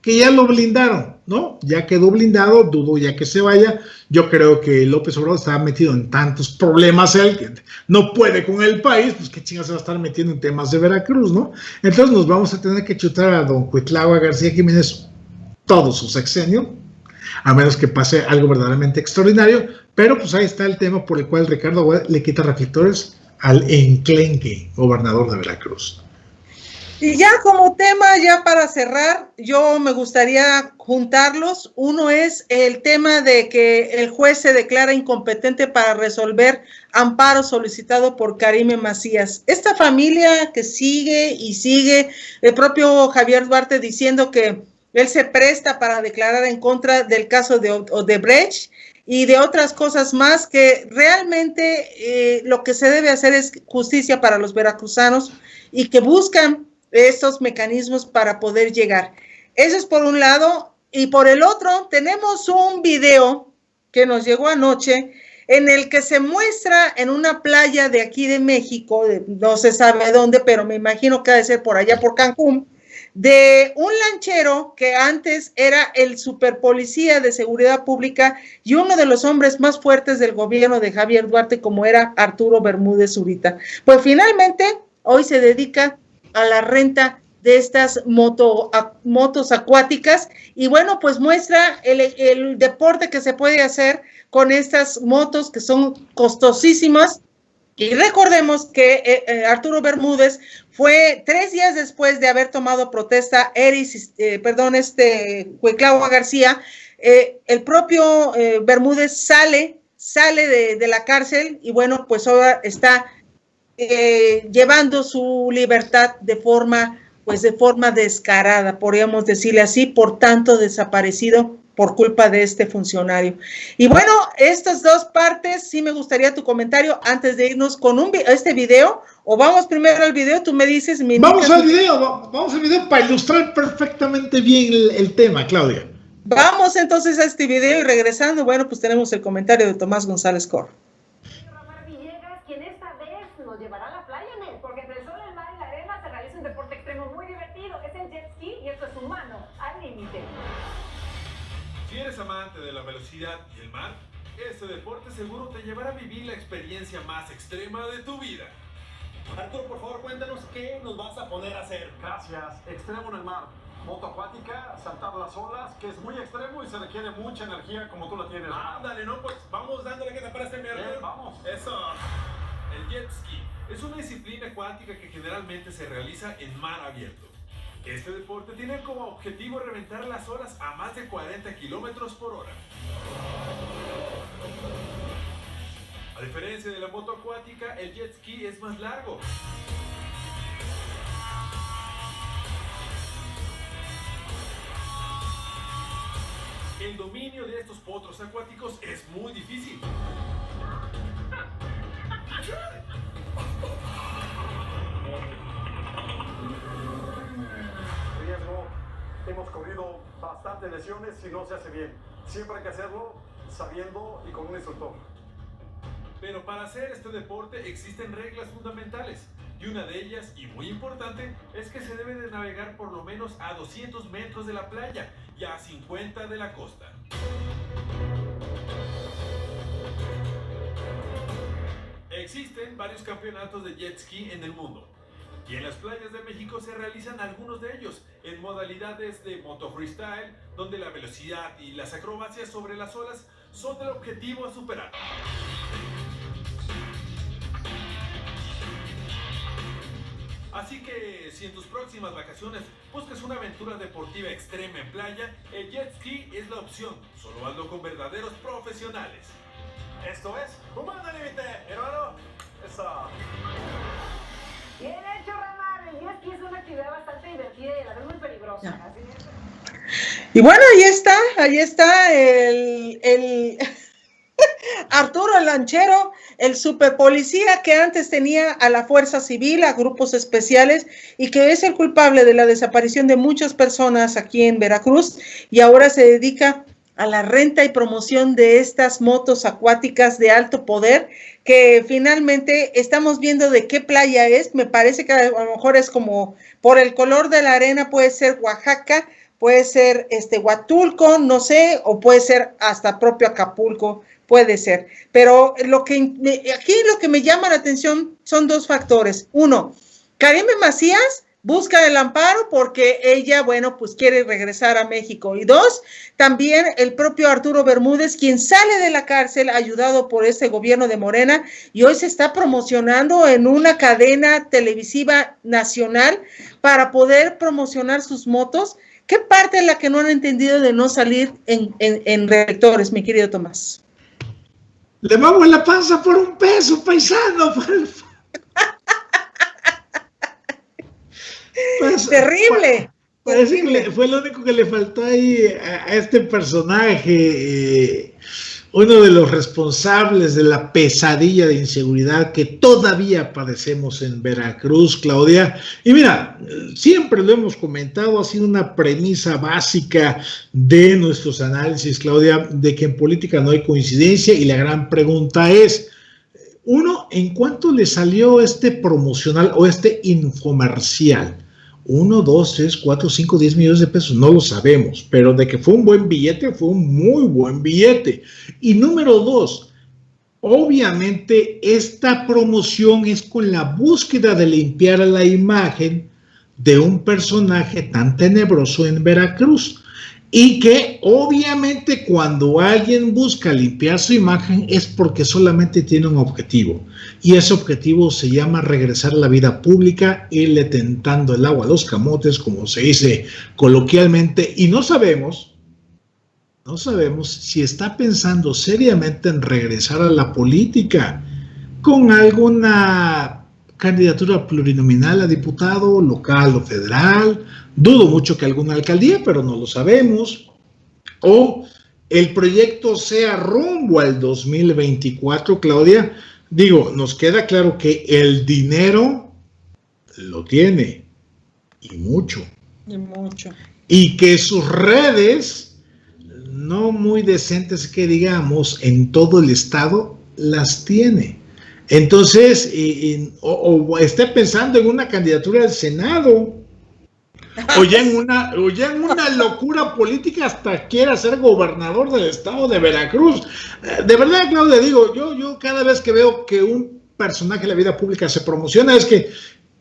que ya lo blindaron, ¿no? Ya quedó blindado, dudo ya que se vaya. Yo creo que López Obrador estaba metido en tantos problemas, él que no puede con el país, pues qué chingas se va a estar metiendo en temas de Veracruz, ¿no? Entonces nos vamos a tener que chutar a don Cuitláhuac García Jiménez todo su sexenio, a menos que pase algo verdaderamente extraordinario, pero pues ahí está el tema por el cual Ricardo White le quita reflectores al enclenque gobernador de Veracruz. Y ya como tema, ya para cerrar, yo me gustaría juntarlos. Uno es el tema de que el juez se declara incompetente para resolver amparo solicitado por Karime Macías. Esta familia que sigue y sigue, el propio Javier Duarte diciendo que él se presta para declarar en contra del caso de Odebrecht y de otras cosas más, que realmente lo que se debe hacer es justicia para los veracruzanos y que buscan estos mecanismos para poder llegar. Eso es por un lado. Y por el otro, tenemos un video que nos llegó anoche en el que se muestra en una playa de aquí de México, no se sabe dónde, pero me imagino que ha de ser por allá, por Cancún, de un lanchero que antes era el superpolicía de seguridad pública y uno de los hombres más fuertes del gobierno de Javier Duarte, como era Arturo Bermúdez Zurita. Pues finalmente hoy se dedica a la renta de estas motos acuáticas y bueno, pues muestra el deporte que se puede hacer con estas motos que son costosísimas. Y recordemos que Arturo Bermúdez fue 3 días después de haber tomado protesta Cuitláhuac García, el propio Bermúdez sale de la cárcel y bueno, pues ahora está llevando su libertad de forma descarada, podríamos decirle así, por tanto desaparecido por culpa de este funcionario. Y bueno, estas dos partes, sí me gustaría tu comentario antes de irnos con este video, o vamos primero al video, tú me dices. Vamos al video para ilustrar perfectamente bien el tema, Claudia. Vamos entonces a este video y regresando, bueno, pues tenemos el comentario de Tomás González Cor. Quien esta vez nos llevará a la playa, porque entre el sol, el mar y la arena se realiza un deporte extremo muy divertido, es el jet ski y esto es humano, al límite. Si eres amante de la velocidad y el mar, este deporte seguro te llevará a vivir la experiencia más extrema de tu vida. Arturo, por favor, cuéntanos qué nos vas a poner a hacer. Gracias. Extremo en el mar. Moto acuática, saltar las olas, que es muy extremo y se requiere mucha energía como tú la tienes. Ándale, ¿no? Pues vamos dándole que te parece, mi Arturo. Vamos. Eso. El jet ski es una disciplina acuática que generalmente se realiza en mar abierto. Este deporte tiene como objetivo reventar las olas a más de 40 kilómetros por hora. A diferencia de la moto acuática, el jet ski es más largo. El dominio de estos potros acuáticos es muy difícil. Riesgo. Hemos corrido bastantes lesiones y no se hace bien. Siempre hay que hacerlo sabiendo y con un instructor. Pero para hacer este deporte existen reglas fundamentales. Y una de ellas, y muy importante, es que se debe de navegar por lo menos a 200 metros de la playa y a 50 de la costa. Existen varios campeonatos de jet ski en el mundo. Y en las playas de México se realizan algunos de ellos, en modalidades de moto freestyle, donde la velocidad y las acrobacias sobre las olas son el objetivo a superar. Así que si en tus próximas vacaciones buscas una aventura deportiva extrema en playa, el jet ski es la opción. Solo hazlo con verdaderos profesionales. Esto es Humano Límite, hermano. Esa. Bien hecho, Ramar. El jet ski es una actividad bastante divertida y a la vez muy peligrosa. Así es. Y bueno, ahí está el Arturo el Lanchero, el superpolicía que antes tenía a la Fuerza Civil, a grupos especiales, y que es el culpable de la desaparición de muchas personas aquí en Veracruz, y ahora se dedica a la renta y promoción de estas motos acuáticas de alto poder, que finalmente estamos viendo de qué playa es. Me parece que a lo mejor es como por el color de la arena, puede ser Oaxaca, puede ser Huatulco, no sé, o puede ser hasta propio Acapulco, puede ser. Pero aquí lo que me llama la atención son dos factores. Uno, Karime Macías busca el amparo porque ella, bueno, pues quiere regresar a México. Y dos, también el propio Arturo Bermúdez, quien sale de la cárcel ayudado por este gobierno de Morena y hoy se está promocionando en una cadena televisiva nacional para poder promocionar sus motos. ¿Qué parte es la que no han entendido de no salir en reelectores, mi querido Tomás? Le vamos la panza por $1, paisano. Terrible. Parece que fue lo único que le faltó ahí a este personaje, uno de los responsables de la pesadilla de inseguridad que todavía padecemos en Veracruz, Claudia. Y mira, siempre lo hemos comentado, ha sido una premisa básica de nuestros análisis, Claudia, de que en política no hay coincidencia, y la gran pregunta es, uno, ¿en cuánto le salió este promocional o este infomercial? 1, 2, 3, 4, 5, 10 millones de pesos, no lo sabemos, pero de que fue un buen billete, fue un muy buen billete. Y número 2, obviamente esta promoción es con la búsqueda de limpiar la imagen de un personaje tan tenebroso en Veracruz, y que obviamente cuando alguien busca limpiar su imagen es porque solamente tiene un objetivo, y ese objetivo se llama regresar a la vida pública, irle tentando el agua a los camotes, como se dice coloquialmente, y no sabemos si está pensando seriamente en regresar a la política con alguna candidatura plurinominal a diputado local o federal. Dudo mucho que alguna alcaldía, pero no lo sabemos. O el proyecto sea rumbo al 2024, Claudia. Digo, nos queda claro que el dinero lo tiene, y mucho. Y mucho. Y que sus redes, no muy decentes que digamos, en todo el estado, las tiene. Entonces, o esté pensando en una candidatura al Senado, o ya en una locura política, hasta quiera ser gobernador del estado de Veracruz. De verdad, Claudia, digo, yo cada vez que veo que un personaje de la vida pública se promociona, es que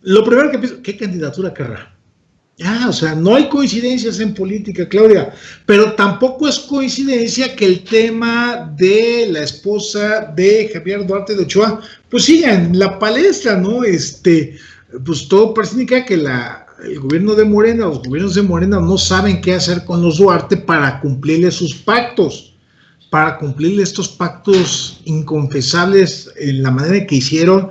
lo primero que pienso, ¿qué candidatura querrá? O sea, no hay coincidencias en política, Claudia, pero tampoco es coincidencia que el tema de la esposa de Javier Duarte de Ochoa, pues siga en la palestra, ¿no? Pues todo parece indicar que el gobierno de Morena, los gobiernos de Morena no saben qué hacer con los Duarte para cumplirle sus pactos, para cumplirle estos pactos inconfesables en la manera que hicieron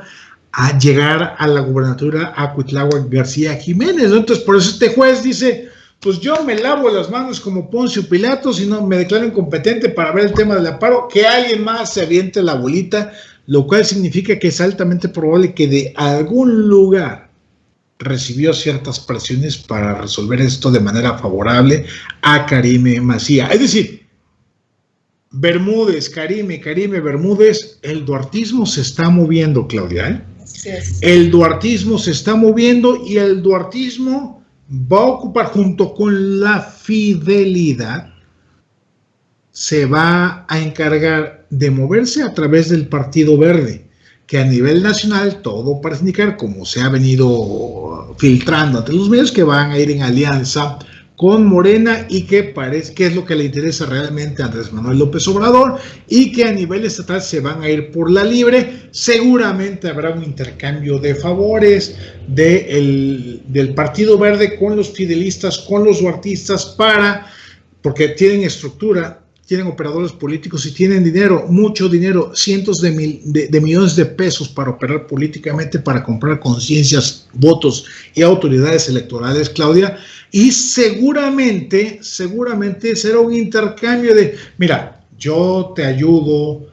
a llegar a la gubernatura a Cuitláhuac García Jiménez, ¿no? Entonces, por eso este juez dice, pues yo me lavo las manos como Poncio Pilato, si no me declaro incompetente para ver el tema del amparo, que alguien más se aviente la bolita, lo cual significa que es altamente probable que de algún lugar recibió ciertas presiones para resolver esto de manera favorable a Karime Macía. Es decir, Bermúdez, Karime, Bermúdez, el duartismo se está moviendo, Claudia, ¿eh? El duartismo se está moviendo y el duartismo va a ocupar, junto con la fidelidad, se va a encargar de moverse a través del Partido Verde, que a nivel nacional todo parece indicar, como se ha venido filtrando ante los medios, que van a ir en alianza con Morena y que parece que es lo que le interesa realmente a Andrés Manuel López Obrador, y que a nivel estatal se van a ir por la libre. Seguramente habrá un intercambio de favores del Partido Verde con los fidelistas, con los duartistas, porque tienen estructura, tienen operadores políticos y tienen dinero, mucho dinero, cientos de millones de pesos para operar políticamente, para comprar conciencias, votos y autoridades electorales, Claudia. Y seguramente será un intercambio de, mira, yo te ayudo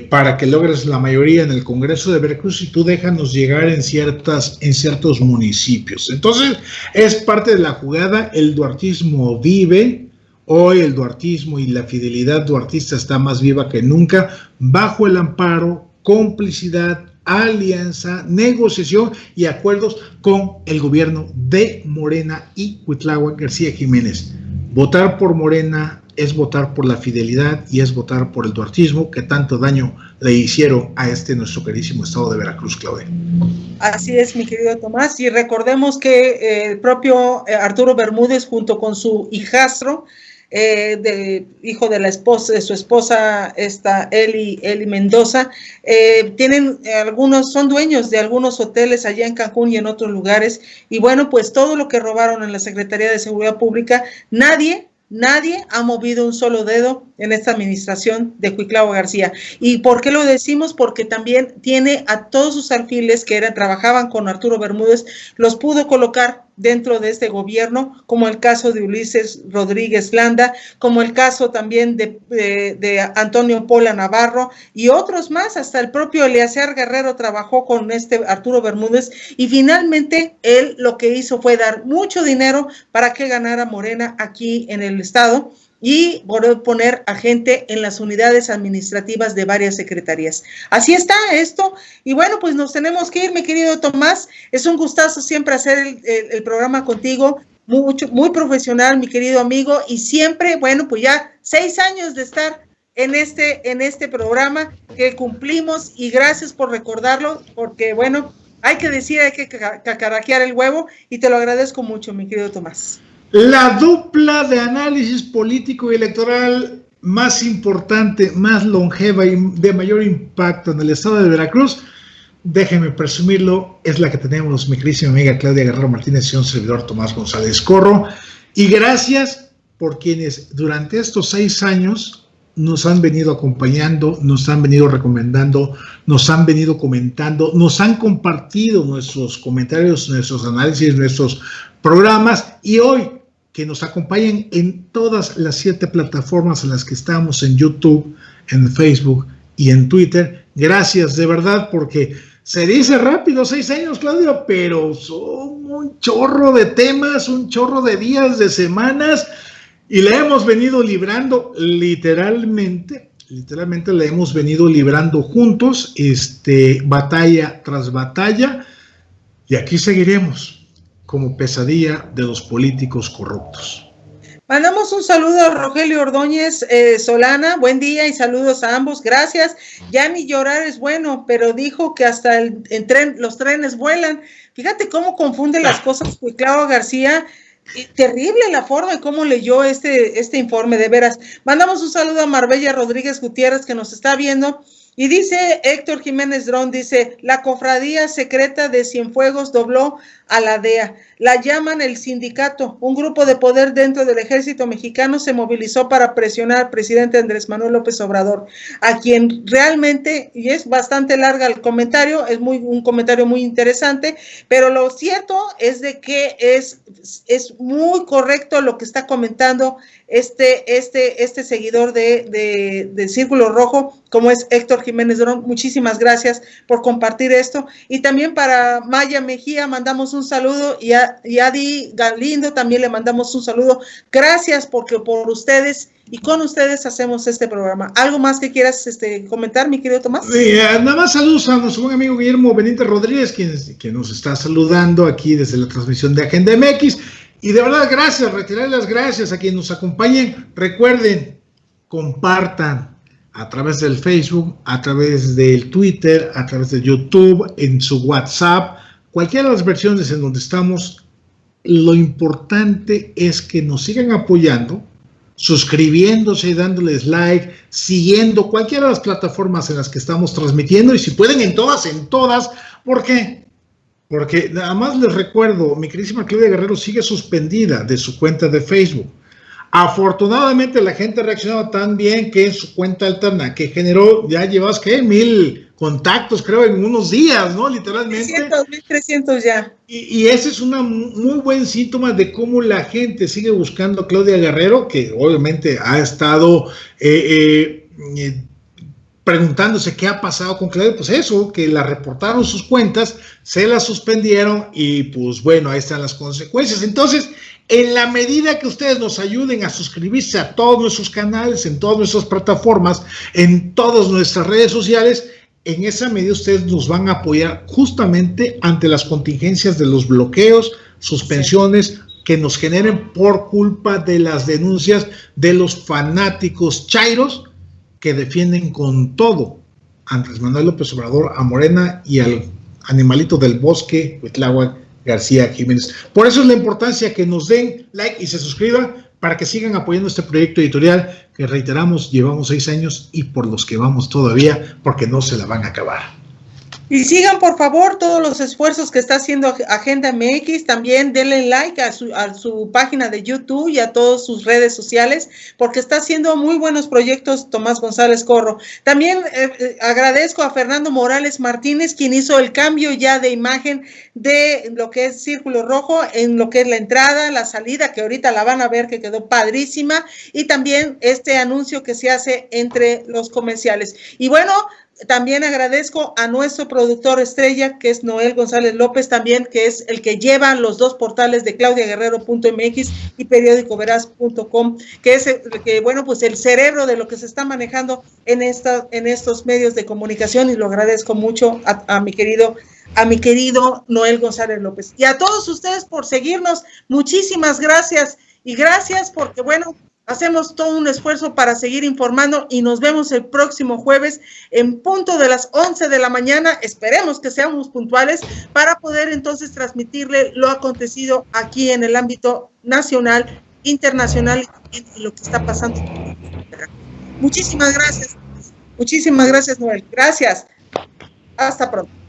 para que logres la mayoría en el Congreso de Veracruz y tú déjanos llegar en ciertos municipios. Entonces, es parte de la jugada. El duartismo vive. Hoy el duartismo y la fidelidad duartista está más viva que nunca, bajo el amparo, complicidad, alianza, negociación y acuerdos con el gobierno de Morena y Cuitláhuac García Jiménez. Votar por Morena es votar por la fidelidad y es votar por el duartismo que tanto daño le hicieron a nuestro queridísimo estado de Veracruz, Claudia. Así es, mi querido Tomás, y recordemos que el propio Arturo Bermúdez, junto con su hijastro, hijo de su esposa, Eli Mendoza, son dueños de algunos hoteles allá en Cancún y en otros lugares, y bueno, pues todo lo que robaron en la Secretaría de Seguridad Pública, nadie ha movido un solo dedo en esta administración de Cuitláhuac García. ¿Y por qué lo decimos? Porque también tiene a todos sus alfiles que trabajaban con Arturo Bermúdez, los pudo colocar dentro de este gobierno, como el caso de Ulises Rodríguez Landa, como el caso también de Antonio Pola Navarro y otros más. Hasta el propio Eleazar Guerrero trabajó con Arturo Bermúdez, y finalmente él lo que hizo fue dar mucho dinero para que ganara Morena aquí en el estado y poner a gente en las unidades administrativas de varias secretarías. Así está esto, y bueno, pues nos tenemos que ir, mi querido Tomás. Es un gustazo siempre hacer el programa contigo, muy profesional, mi querido amigo, y siempre, bueno, pues ya 6 años de estar en este programa que cumplimos, y gracias por recordarlo, porque bueno, hay que cacaraquear el huevo, y te lo agradezco mucho, mi querido Tomás. La dupla de análisis político y electoral más importante, más longeva y de mayor impacto en el estado de Veracruz, déjenme presumirlo, es la que tenemos, mi querísima amiga Claudia Guerrero Martínez y un servidor Tomás González Corro. Y gracias por quienes durante estos 6 años nos han venido acompañando, nos han venido recomendando, nos han venido comentando, nos han compartido nuestros comentarios, nuestros análisis, nuestros programas, y hoy que nos acompañen en todas las 7 plataformas en las que estamos, en YouTube, en Facebook y en Twitter. Gracias de verdad, porque se dice rápido 6 años, Claudio, pero son un chorro de temas, un chorro de días, de semanas, y le hemos venido librando literalmente le hemos venido librando juntos, batalla tras batalla, y aquí seguiremos como pesadilla de los políticos corruptos. Mandamos un saludo a Rogelio Ordóñez Solana, buen día y saludos a ambos, gracias. Ya ni llorar es bueno, pero dijo que hasta los trenes vuelan. Fíjate cómo confunde las cosas Cuitlao García. Terrible la forma en cómo leyó este informe, de veras. Mandamos un saludo a Marbella Rodríguez Gutiérrez, que nos está viendo, y dice Héctor Jiménez Dron, dice, la cofradía secreta de Cienfuegos dobló a la DEA, la llaman el sindicato, un grupo de poder dentro del ejército mexicano se movilizó para presionar al presidente Andrés Manuel López Obrador, a quien realmente, y es bastante larga el comentario, es un comentario muy interesante, pero lo cierto es de que es muy correcto lo que está comentando este seguidor de Círculo Rojo, como es Héctor Jiménez Dron. Muchísimas gracias por compartir esto. Y también para Maya Mejía mandamos un saludo, y a Adi Galindo también le mandamos un saludo. Gracias porque por ustedes y con ustedes hacemos este programa. ¿Algo más que quieras comentar, mi querido Tomás? Nada más saludos a nuestro buen amigo Guillermo Benítez Rodríguez, quien nos está saludando aquí desde la transmisión de Agenda MX. Y de verdad, gracias, retirar las gracias a quienes nos acompañen. Recuerden, compartan a través del Facebook, a través del Twitter, a través de YouTube, en su WhatsApp, cualquiera de las versiones en donde estamos. Lo importante es que nos sigan apoyando, suscribiéndose y dándoles like, siguiendo cualquiera de las plataformas en las que estamos transmitiendo, y si pueden en todas. ¿Por qué? Porque nada más les recuerdo, mi queridísima Claudia Guerrero sigue suspendida de su cuenta de Facebook. Afortunadamente la gente ha reaccionado tan bien que en su cuenta alterna, que generó, ya llevas, ¿qué? 1000 contactos, creo, en unos días, ¿no? Literalmente. 1300 ya. Y ese es un muy buen síntoma de cómo la gente sigue buscando a Claudia Guerrero, que obviamente ha estado preguntándose qué ha pasado con Claudia. Pues eso, que la reportaron sus cuentas, se la suspendieron y pues bueno, ahí están las consecuencias. Entonces, en la medida que ustedes nos ayuden a suscribirse a todos nuestros canales, en todas nuestras plataformas, en todas nuestras redes sociales, en esa medida ustedes nos van a apoyar justamente ante las contingencias de los bloqueos, suspensiones que nos generen por culpa de las denuncias de los fanáticos chairos que defienden con todo a Andrés Manuel López Obrador, a Morena y al animalito del bosque, Cuitlao García Jiménez. Por eso es la importancia que nos den like y se suscriban para que sigan apoyando este proyecto editorial que, reiteramos, llevamos 6 años y por los que vamos todavía, porque no se la van a acabar. Y sigan, por favor, todos los esfuerzos que está haciendo Agenda MX. También denle like a su página de YouTube y a todas sus redes sociales, porque está haciendo muy buenos proyectos Tomás González Corro. También agradezco a Fernando Morales Martínez, quien hizo el cambio ya de imagen de lo que es Círculo Rojo, en lo que es la entrada, la salida, que ahorita la van a ver, que quedó padrísima, y también este anuncio que se hace entre los comerciales. Y bueno, también agradezco a nuestro productor estrella, que es Noel González López, también, que es el que lleva los 2 portales de claudiaguerrero.mx y periódicoveraz.com, que es el cerebro de lo que se está manejando en estos medios de comunicación, y lo agradezco mucho a mi querido Noel González López. Y a todos ustedes por seguirnos, muchísimas gracias, y gracias porque, hacemos todo un esfuerzo para seguir informando, y nos vemos el próximo jueves en punto de las 11 de la mañana. Esperemos que seamos puntuales para poder entonces transmitirle lo acontecido aquí en el ámbito nacional, internacional y también lo que está pasando. Muchísimas gracias, Noel. Gracias. Hasta pronto.